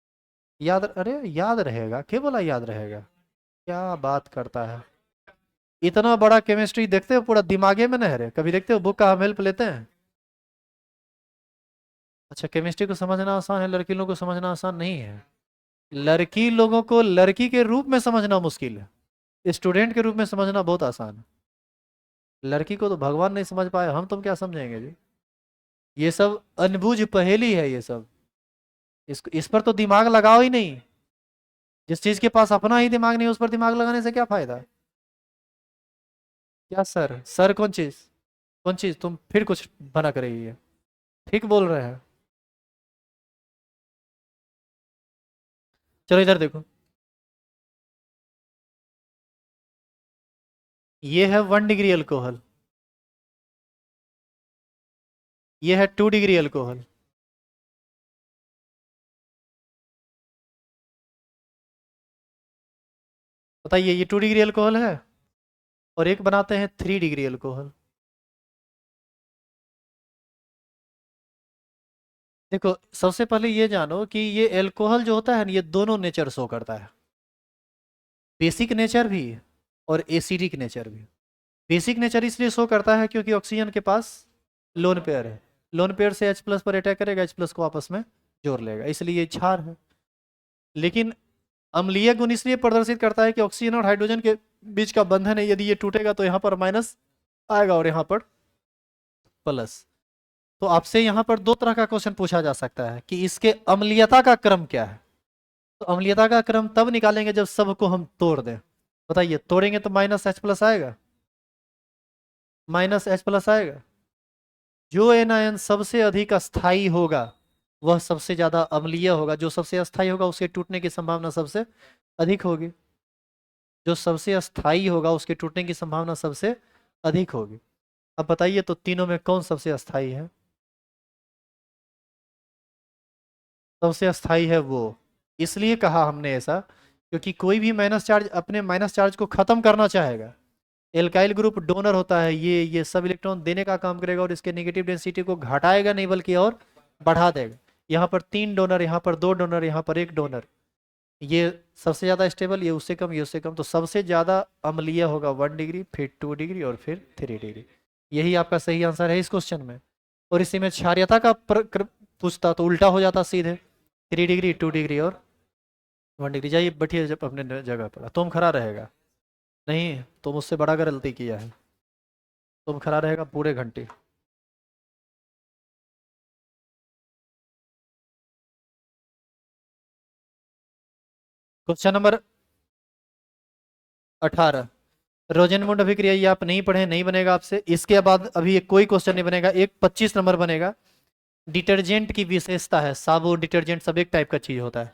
याद, अरे याद रहेगा, क्या बोला याद रहेगा, क्या बात करता है। इतना बड़ा केमिस्ट्री देखते हो, पूरा दिमागे में नहीं रहे, कभी देखते हो बुक का हम हेल्प लेते हैं? अच्छा, केमिस्ट्री को समझना आसान है, लड़की लोगों को समझना आसान नहीं है। लड़की लोगों को लड़की के रूप में समझना मुश्किल है, स्टूडेंट के रूप में समझना बहुत आसान है। लड़की को तो भगवान नहीं समझ पाए, हम तुम क्या समझेंगे जी। ये सब अनबूझ पहेली है ये सब, इस पर तो दिमाग लगाओ ही नहीं। जिस चीज के पास अपना ही दिमाग नहीं, उस पर दिमाग लगाने से क्या फायदा। क्या सर, सर कौन चीज, कौन चीज, तुम फिर कुछ बना कर रही है। ठीक बोल रहे हैं। चलो इधर देखो, ये है 1 डिग्री अल्कोहल, ये है 2 डिग्री अल्कोहल। बताइए, ये 2 डिग्री अल्कोहल है, और एक बनाते हैं 3 डिग्री अल्कोहल। देखो, सबसे पहले ये जानो कि ये अल्कोहल जो होता है ना, ये दोनों नेचर शो करता है, बेसिक नेचर भी और एसिडिक नेचर भी। बेसिक नेचर इसलिए शो करता है क्योंकि ऑक्सीजन के पास लोन पेयर है, लोन पेयर से H प्लस पर अटैक करेगा, H प्लस को आपस में जोड़ लेगा, इसलिए ये क्षार है। लेकिन अम्लीय गुण इसलिए प्रदर्शित करता है कि ऑक्सीजन और हाइड्रोजन के बीच का बंधन है, यदि ये टूटेगा तो यहाँ पर माइनस आएगा और यहाँ पर प्लस। तो आपसे यहाँ पर दो तरह का क्वेश्चन पूछा जा सकता है कि इसके अम्लीयता का क्रम क्या है। तो अम्लीयता का क्रम तब निकालेंगे जब सबको हम तोड़ दें। बताइए, तोड़ेंगे तो माइनस H प्लस आएगा, माइनस H प्लस आएगा। जो एनायन सबसे अधिक अस्थाई होगा वह सबसे ज्यादा अम्लीय होगा, जो सबसे अस्थाई होगा उसके टूटने की संभावना सबसे अधिक होगी, जो सबसे अस्थाई होगा उसके टूटने की संभावना सबसे अधिक होगी। अब बताइए, तो तीनों में कौन सबसे अस्थाई है? सबसे अस्थाई है वो। इसलिए कहा हमने ऐसा क्योंकि कोई भी माइनस चार्ज अपने माइनस चार्ज को खत्म करना चाहेगा। एल्काइल ग्रुप डोनर होता है, ये सब इलेक्ट्रॉन देने का काम करेगा और इसके नेगेटिव डेंसिटी को घटाएगा नहीं बल्कि और बढ़ा देगा। यहाँ पर 3 डोनर, यहाँ पर 2 डोनर, यहाँ पर 1 डोनर, ये सबसे ज्यादा स्टेबल, ये उससे कम, ये उससे कम, तो सबसे ज्यादा अम्लीय होगा 1 डिग्री, फिर 2 डिग्री और फिर 3 डिग्री। यही आपका सही आंसर है इस क्वेश्चन में। और इसी में क्षारीयता का पूछता तो उल्टा हो जाता सीधे, 3 डिग्री, 2 डिग्री और 1 डिग्री। जाइए बैठिए जब अपने जगह पर, तुम खड़ा रहेगा, नहीं तो मुझसे बड़ा गलती किया है, तुम खड़ा रहेगा पूरे घंटे। क्वेश्चन नंबर 18, रोजेनमुंड अभिक्रिया, ये आप नहीं पढ़े, नहीं बनेगा आपसे। इसके बाद अभी एक कोई क्वेश्चन नहीं बनेगा, एक 25 नंबर बनेगा। डिटर्जेंट की विशेषता है, साबुन डिटर्जेंट सब एक टाइप का चीज होता है।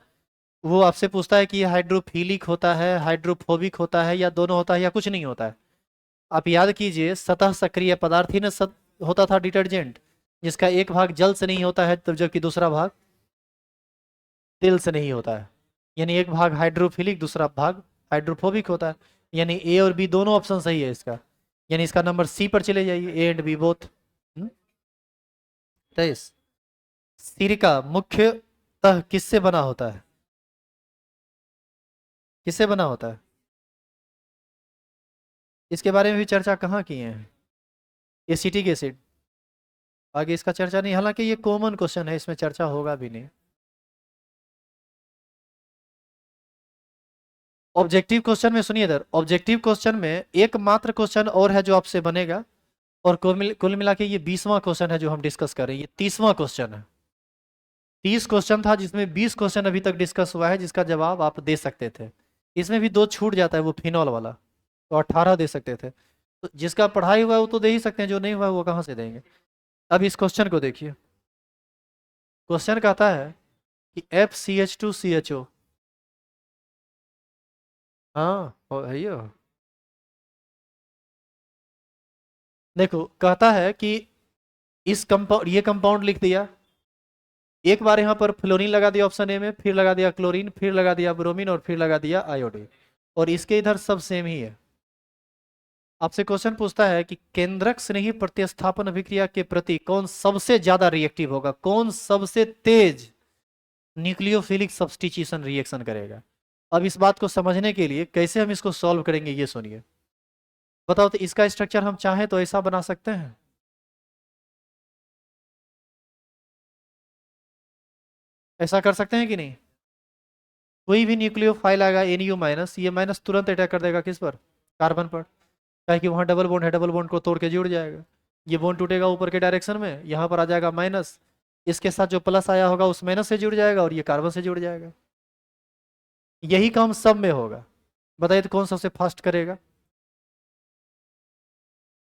वो आपसे पूछता है कि ये हाइड्रोफिलिक होता है, हाइड्रोफोबिक होता है, या दोनों होता है, या कुछ नहीं होता है। आप याद कीजिए, सतह सक्रिय पदार्थ ही ना होता था डिटर्जेंट, जिसका एक भाग जल से नहीं होता है, तब जबकि दूसरा भाग तेल से नहीं होता है। यानी एक भाग हाइड्रोफिलिक, दूसरा भाग हाइड्रोफोबिक होता है। यानी ए और बी दोनों ऑप्शन सही है इसका। यानी इसका नंबर सी पर चले जाइए, ए एंड बी बोथ। 23, सिरका मुख्यतः किससे बना होता है? किससे बना होता है? इसके बारे में भी चर्चा कहाँ किए हैं? Acetic acid. आगे इसका चर्चा नहीं, हालांकि ये कॉमन क्वेश्चन है, इसमें चर्चा होगा भी नहीं। ऑब्जेक्टिव क्वेश्चन में सुनिए इधर, ऑब्जेक्टिव क्वेश्चन में एकमात्र क्वेश्चन और है जो आपसे बनेगा, और कुल मिला के ये 20वां क्वेश्चन है जो हम डिस्कस कर रहे हैं, ये 30वां क्वेश्चन है। 30 क्वेश्चन था जिसमें 20 क्वेश्चन अभी तक डिस्कस हुआ है जिसका जवाब आप दे सकते थे। इसमें भी दो छूट जाता है, वो फिनॉल वाला, तो 18 दे सकते थे। तो जिसका पढ़ाई हुआ है वो तो दे ही सकते हैं, जो नहीं हुआ है वो कहाँ से देंगे। अब इस क्वेश्चन को देखिए, क्वेश्चन कहता है कि FCH2CHO, हाँ है ये। देखो, कहता है कि इस कंपाउंड, ये कंपाउंड लिख दिया, एक बार यहाँ पर फ्लोरीन लगा दिया ऑप्शन ए में, फिर लगा दिया क्लोरीन, फिर लगा दिया ब्रोमीन, और फिर लगा दिया आयोडीन, और इसके इधर सब सेम ही है। आपसे क्वेश्चन पूछता है कि केंद्रक स्नेही प्रतिस्थापन अभिक्रिया के प्रति कौन सबसे ज्यादा रिएक्टिव होगा, कौन सबसे तेज न्यूक्लियोफिलिक सब्स्टिट्यूशन रिएक्शन करेगा। अब इस बात को समझने के लिए कैसे हम इसको सॉल्व करेंगे ये सुनिए। बताओ तो इसका स्ट्रक्चर हम चाहें तो ऐसा बना सकते हैं, ऐसा कर सकते हैं कि नहीं। कोई भी न्यूक्लियोफाइल आएगा NU माइनस, ये माइनस तुरंत अटैक कर देगा किस पर, कार्बन पर, क्या कि वहां डबल बॉन्ड है, डबल बॉन्ड को तोड़ के जुड़ जाएगा। ये बॉन्ड टूटेगा ऊपर के डायरेक्शन में, यहाँ पर आ जाएगा माइनस, इसके साथ जो प्लस आया होगा उस माइनस से जुड़ जाएगा और ये कार्बन से जुड़ जाएगा। यही काम सब में होगा। बताइए तो कौन सबसे फास्ट करेगा,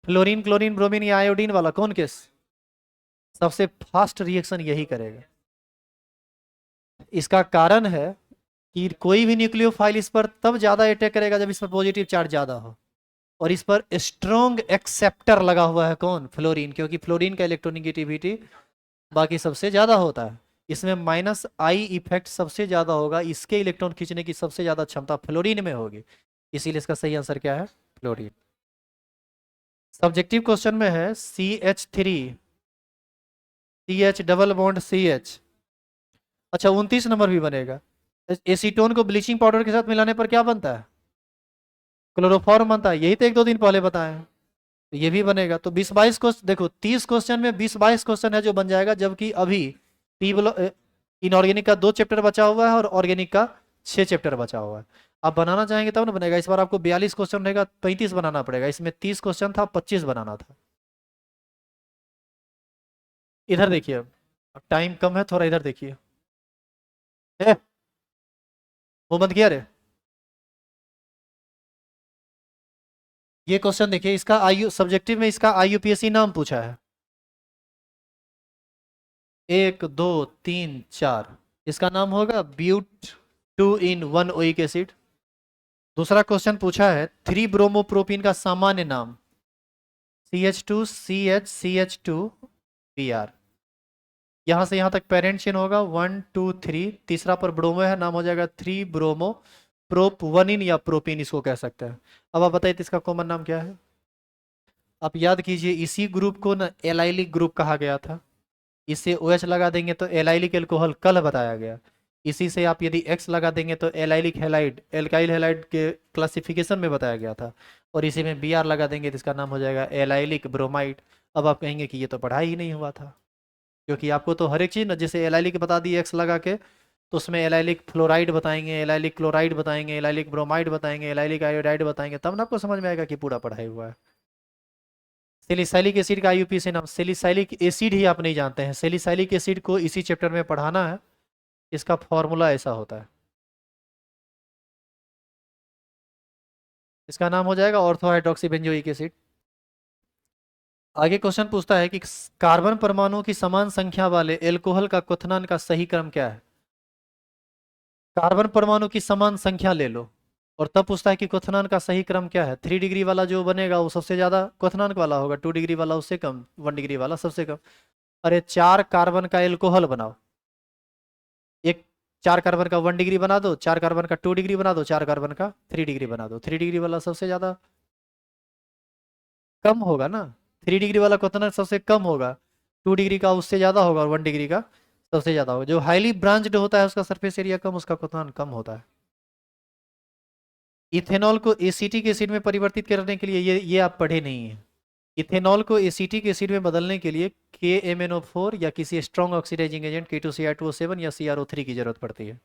फ्लोरीन क्लोरीन ब्रोमीन या आयोडीन वाला, कौन केस सबसे फास्ट रिएक्शन यही करेगा। इसका कारण है कि कोई भी न्यूक्लियोफाइल इस पर तब ज्यादा अटैक करेगा जब इस पर पॉजिटिव चार्ज ज्यादा हो, और इस पर स्ट्रॉन्ग एक्सेप्टर लगा हुआ है कौन, फ्लोरीन, क्योंकि फ्लोरीन का इलेक्ट्रोनिगेटिविटी बाकी सबसे ज्यादा होता है। इसमें माइनस आई इफेक्ट सबसे ज्यादा होगा, इसके इलेक्ट्रॉन खींचने की सबसे ज्यादा क्षमता फ्लोरीन में होगी, इसीलिए इसका सही आंसर क्या है, फ्लोरीन। सब्जेक्टिव क्वेश्चन में है CH3 CH double bond CH। अच्छा 29 नंबर भी बनेगा। एसीटोन को ब्लीचिंग पाउडर के साथ मिलाने पर क्या बनता है, क्लोरोफॉर्म बनता है, यही तो एक दो दिन पहले बताया है। तो ये भी बनेगा। तो 20-22 क्वेश्चन, देखो 30 क्वेश्चन में 20-22 क्वेश्चन है जो बन जाएगा, जबकि अभी पी इनऑर्गेनिक का 2 चैप्टर बचा हुआ है और ऑर्गेनिक का 6 चैप्टर बचा हुआ है। आप बनाना चाहेंगे तब ना बनेगा। इस बार आपको 42 क्वेश्चन रहेगा, 35 बनाना पड़ेगा, इसमें 30 क्वेश्चन था, 25 बनाना था। इधर देखिए, टाइम कम है थोड़ा, इधर देखिए। वो मत किया रे। ये क्वेश्चन देखिए, इसका आयु सब्जेक्टिव में इसका IUPAC नाम पूछा है, 1 2 3 4, इसका नाम होगा ब्यूट 2 in 1 ओइक एसिड। दूसरा क्वेश्चन पूछा है 3 ब्रोमोप्रोपीन का सामान्य नाम, CH2CH CH2Br। यहां से यहां तक पेरेंट चेन होगा 1 2 3, तीसरा पर ब्रोमो है, नाम हो जाएगा 3 ब्रोमो प्रोप 1 in या प्रोपीन इसको कह सकते हैं। अब आप बताइए तो इसका कॉमन नाम क्या है। आप याद कीजिए, इसी ग्रुप को ना एलाइलिक ग्रुप कहा गया था, इसे OH लगा देंगे तो एलाइलिक एल्कोहल कल बताया गया। इसी से आप यदि X लगा देंगे तो एलाइलिक हैलाइड, एल्काइल हैलाइड के क्लासिफिकेशन में बताया गया था। और इसी में Br लगा देंगे तो इसका नाम हो जाएगा एलाइलिक ब्रोमाइड। अब आप कहेंगे कि ये तो पढ़ा ही नहीं हुआ था, क्योंकि आपको तो हर एक चीज़ ना, जैसे एलाइलिक बता दी X लगा के, तो उसमें एलाइलिक फ्लोराइड बताएंगे, एलाइलिक क्लोराइड बताएंगे, एलाइलिक ब्रोमाइड बताएंगे, एलाइलिक आयोडाइड बताएंगे, तब ना आपको समझ में आएगा कि पूरा पढ़ाई हुआ है। सेलिसाइलिक एसिड का IUPAC नाम, सेलिसाइलिक एसिड ही आप नहीं जानते हैं, सेलिसाइलिक एसिड को इसी चैप्टर में पढ़ाना है, इसका फॉर्मूला ऐसा होता है। इसका नाम हो जाएगा ऑर्थो हाइड्रोक्सी बेंजोइक एसिड। आगे क्वेश्चन पूछता है कि कार्बन परमाणु की समान संख्या वाले एल्कोहल का क्वथनांक का सही क्रम क्या है। कार्बन परमाणु की समान संख्या ले लो और तब पूछता है कि क्वथनांक का सही क्रम क्या है। 3 डिग्री वाला जो बनेगा वो सबसे ज्यादा क्वथनांक वाला होगा, 2 डिग्री वाला उससे कम, 1 डिग्री वाला सबसे कम। अरे 4 कार्बन का एल्कोहल बनाओ, एक 4 कार्बन का 1 डिग्री बना दो, 4 कार्बन का 2 डिग्री बना दो, 4 कार्बन का 3 डिग्री बना दो। 3 डिग्री वाला सबसे ज्यादा कम होगा ना, 3 डिग्री वाला क्वथनांक सबसे कम होगा, 2 डिग्री का उससे ज्यादा होगा और 1 डिग्री का सबसे ज्यादा होगा। जो हाईली ब्रांच्ड होता है उसका सरफेस एरिया कम, उसका क्वथनांक कम होता है। इथेनॉल को एसिटिक एसिड में परिवर्तित करने के लिए, ये आप पढ़े नहीं है, इथेनॉल को एसिटिक एसिड में बदलने के लिए KMnO4 या किसी स्ट्रॉन्ग ऑक्सीडाइजिंग एजेंट K2Cr2O7 या CrO3 की जरूरत पड़ती है।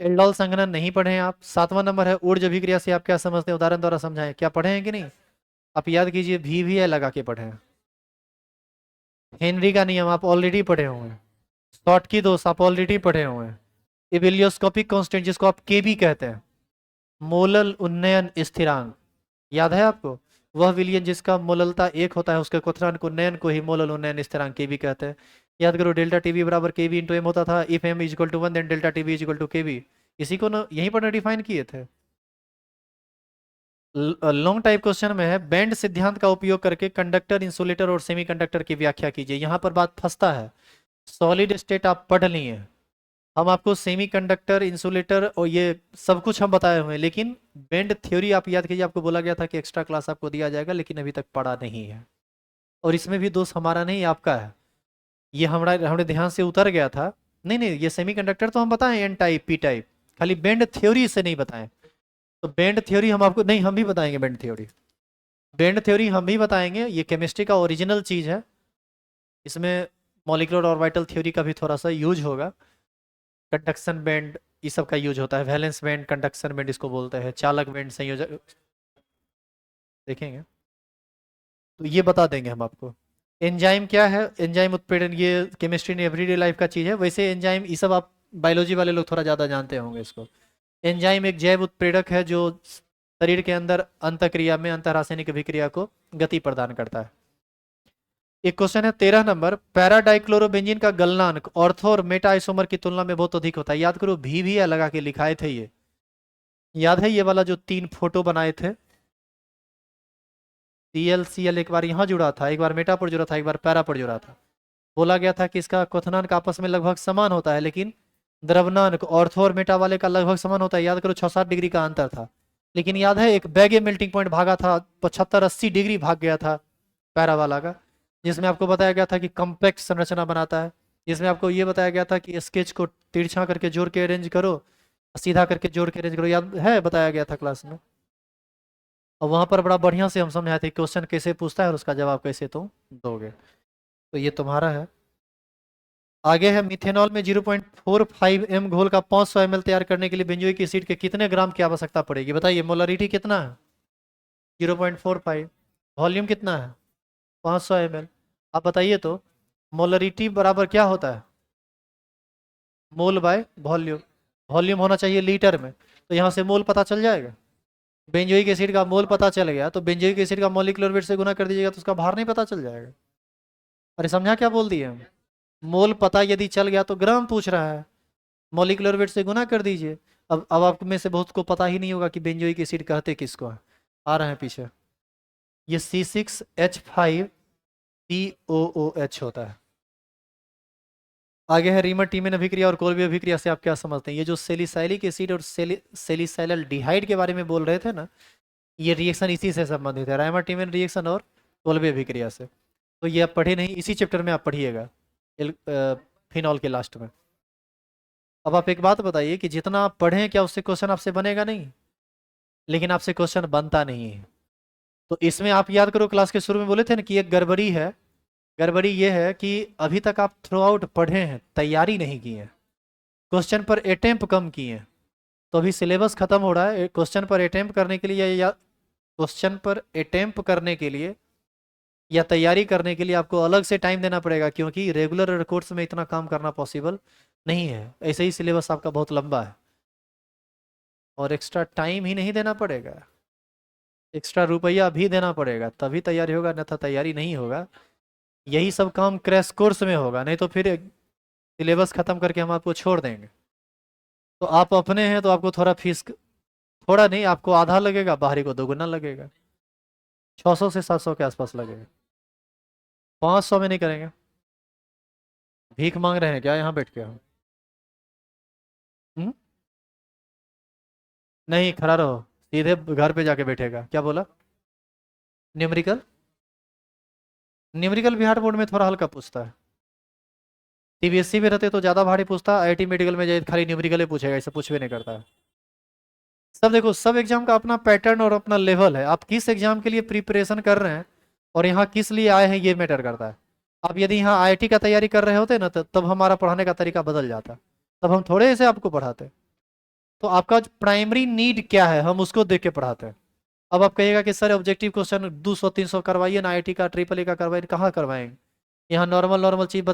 एल्डोल संघनन नहीं पढ़े हैं आप। 7वां नंबर है ऊर्ज अभिक्रिया से आप क्या समझते हैं, उदाहरण द्वारा समझाएं, क्या पढ़े हैं कि नहीं। आप याद कीजिए, VVI लगा के पढ़े हैं। हेनरी का नियम आप ऑलरेडी पढ़े हुए हैं। शॉर्ट की दोष आप ऑलरेडी पढ़े हुए हैं। इबिलियोस्कोपिक कांस्टेंट जिसको आप KB कहते हैं, मोलल उन्नयन स्थिरांक, याद है आपको। वह विलयन जिसका मोललता 1 होता है उसके क्वथनांक उन्नयन को ही मोलल उन्नयन स्थिरांक KB कहते हैं। याद करो, डेल्टा टीवी बराबर KB इंटू M होता था, if M equal to 1 then delta TV equal to KB। इसी को ना यहीं पर डिफाइन किए थे। लॉन्ग टाइप क्वेश्चन में है बैंड सिद्धांत का उपयोग करके कंडक्टर, इंसुलेटर और सेमीकंडक्टर की व्याख्या कीजिए। यहां पर बात फंसता है, सॉलिड स्टेट आप पढ़ लिए, हम आपको सेमीकंडक्टर, इंसुलेटर और ये सब कुछ हम बताए हुए हैं, लेकिन बेंड थ्योरी आप याद कीजिए, आपको बोला गया था कि एक्स्ट्रा क्लास आपको दिया जाएगा, लेकिन अभी तक पढ़ा नहीं है। और इसमें भी दोष हमारा नहीं आपका है, ये हमारा हमारे ध्यान से उतर गया था। नहीं नहीं, ये सेमीकंडक्टर तो हम बताएं, एन टाइप, पी टाइप, खाली बेंड थ्योरी से नहीं बताएं। तो बेंड थ्योरी हम आपको नहीं, हम भी बताएंगे बेंड थ्योरी। बेंड थ्योरी हम भी बताएंगे, ये केमिस्ट्री का ओरिजिनल चीज़ है। इसमें मॉलिक्यूलर ऑर्बिटल थ्योरी का भी थोड़ा सा यूज होगा। कंडक्शन बैंड ये सब का यूज होता है, वैलेंस बैंड, कंडक्शन बैंड इसको बोलते हैं, चालक बैंड, संयोजक, देखेंगे तो ये बता देंगे हम आपको। एंजाइम क्या है, एंजाइम उत्प्रेरण, ये केमिस्ट्री ने एवरीडे लाइफ का चीज़ है। वैसे एंजाइम ये सब आप बायोलॉजी वाले लोग थोड़ा ज़्यादा जानते होंगे इसको। एंजाइम एक जैव उत्प्रेरक है जो शरीर के अंदर अंतःक्रिया में अंतर रासायनिक अभिक्रिया को गति प्रदान करता है। एक क्वेश्चन है 13 नंबर, पैरा डाइक्लोरोबेंजीन का गलनांक ऑर्थो और मेटा आइसोमर की तुलना में बहुत अधिक होता है। याद करो, भी लगा के लिखाए थे ये, याद है ये वाला जो 3 फोटो बनाए थे। CL एक बार यहाँ जुड़ा था, एक बार मेटा पर जुड़ा था, एक बार पैरा पर जुड़ा था। बोला गया था कि इसका क्वथनांक आपस में लगभग समान होता है, लेकिन द्रवनांक ऑर्थो और मेटा वाले का लगभग समान होता है। याद करो 6-7 डिग्री का अंतर था। लेकिन याद है एक बैगे मेल्टिंग पॉइंट भागा था, 75-80 डिग्री भाग गया था पैरा वाला का, जिसमें आपको बताया गया था कि कॉम्पैक्ट संरचना बनाता है। जिसमें आपको ये बताया गया था कि स्केच को तिरछा करके जोड़ के अरेंज करो, सीधा करके जोड़ के अरेंज करो, याद है बताया गया था क्लास में। और वहां पर बड़ा बढ़िया से हम समझाए थे क्वेश्चन कैसे पूछता है और उसका जवाब कैसे तुम दोगे। तो ये तुम्हारा है। आगे है, मिथेनॉल में 0.45 m घोल का 500 ml तैयार करने के लिए बेंजोइक एसिड के कितने ग्राम की आवश्यकता पड़ेगी, बताइए। मोलरिटी कितना है? 0.45। वॉल्यूम कितना है? 500 ml। आप बताइए तो, मोलरिटी बराबर क्या होता है? मोल बाय वॉल्यूम। वॉल्यूम होना चाहिए लीटर में, तो यहाँ से मोल पता चल जाएगा। बेंजोइक एसिड का मोल पता चल गया, तो बेंजोइक एसिड का मॉलिक्यूलर वेट से गुना कर दीजिएगा तो उसका भार नहीं पता चल जाएगा। अरे समझा क्या बोल दिए हम? मोल पता यदि चल गया तो ग्राम पूछ रहा है, मॉलिक्यूलर वेट से गुना कर दीजिए। अब आप में से बहुत को पता ही नहीं होगा कि बेंजोइक एसिड कहते किसको है। आ रहे हैं पीछे, ये C6H5COOH होता है। आगे है, रीमर टीमेन अभिक्रिया और कोल्बी अभिक्रिया से आप क्या समझते हैं? ये जो सेलिसाइलिक एसिड और सेलिसाइलल डिहाइड के बारे में बोल रहे थे ना, ये रिएक्शन इसी से संबंधित है, राइमर टीमेन रिएक्शन और कोल्बी अभिक्रिया से। तो ये आप पढ़े नहीं, इसी चैप्टर में आप पढ़िएगा, फिनॉल के लास्ट में। अब आप एक बात बताइए कि जितना आप पढ़ें क्या उससे क्वेश्चन आपसे बनेगा? नहीं, लेकिन आपसे क्वेश्चन बनता नहीं है। तो इसमें आप याद करो, क्लास के शुरू में बोले थे ना कि एक गड़बड़ी है। गड़बड़ी ये है कि अभी तक आप थ्रू आउट पढ़े हैं, तैयारी नहीं की है, क्वेश्चन पर अटेम्प्ट कम किए हैं। तो अभी सिलेबस खत्म हो रहा है, क्वेश्चन पर अटेम्प्ट करने के लिए या क्वेश्चन पर अटेम्प्ट करने के लिए या तैयारी करने के लिए आपको अलग से टाइम देना पड़ेगा, क्योंकि रेगुलर कोर्स में इतना काम करना पॉसिबल नहीं है। ऐसे ही सिलेबस आपका बहुत लंबा है, और एक्स्ट्रा टाइम ही नहीं देना पड़ेगा, एक्स्ट्रा रुपया भी देना पड़ेगा, तभी तैयारी होगा, अन्यथा तैयारी नहीं होगा। यही सब काम क्रैश कोर्स में होगा, नहीं तो फिर सिलेबस खत्म करके हम आपको छोड़ देंगे। तो आप अपने हैं तो आपको थोड़ा फीस, थोड़ा नहीं, आपको आधा लगेगा, बाहरी को दोगुना लगेगा। 600 से 700 के आसपास लगेगा। 500 में नहीं करेंगे। भीख मांग रहे हैं क्या यहाँ बैठ के हम? हम्म? नहीं, खड़ा रहो, सीधे घर पे जाके बैठेगा। क्या बोला? न्यूमेरिकल? न्यूमेरिकल बिहार बोर्ड में थोड़ा हल्का पूछता है। CBSE में रहते तो ज्यादा भारी पूछता, IIT मेडिकल में जाए खाली न्यूमेरिकल ही पूछेगा, ऐसा कुछ भी नहीं करता है। सब देखो, सब एग्जाम का अपना पैटर्न और अपना लेवल है। आप किस एग्जाम के लिए प्रिपरेशन कर रहे हैं और यहाँ किस लिए आए हैं, ये मैटर करता है। आप यदि यहाँ IIT का तैयारी कर रहे होते ना, तो तब हमारा पढ़ाने का तरीका बदल जाता, तब हम थोड़े से आपको पढ़ाते। तो आपका प्राइमरी नीड क्या है, हम उसको देख के पढ़ाते हैं। अब आप कहिएगा कि सर ऑब्जेक्टिव क्वेश्चन 200-300 करवाइए ना, IIT का ट्रिपल ए का करवाइए, कहाँ करवाएंगे? यहाँ नॉर्मल नॉर्मल चीज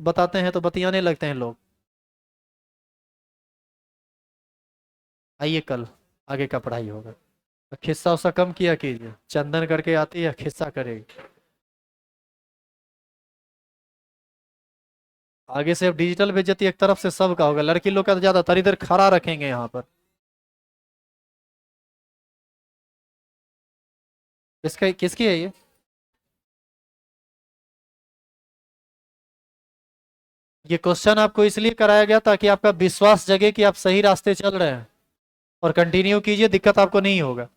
बताते हैं तो बतियाने लगते हैं लोग। आइए कल आगे का पढ़ाई होगा। खिस्सा उस्सा कम किया कीजिए, चंदन करके आती है, खिस्सा करेगी। आगे से अब डिजिटल बेइज्जती एक तरफ से सबका होगा, लड़की लोग का तो ज्यादातर इधर खड़ा रखेंगे यहाँ पर। किसका, किसकी है ये क्वेश्चन आपको इसलिए कराया गया ताकि आपका विश्वास जगे कि आप सही रास्ते चल रहे हैं, और कंटिन्यू कीजिए, दिक्कत आपको नहीं होगा।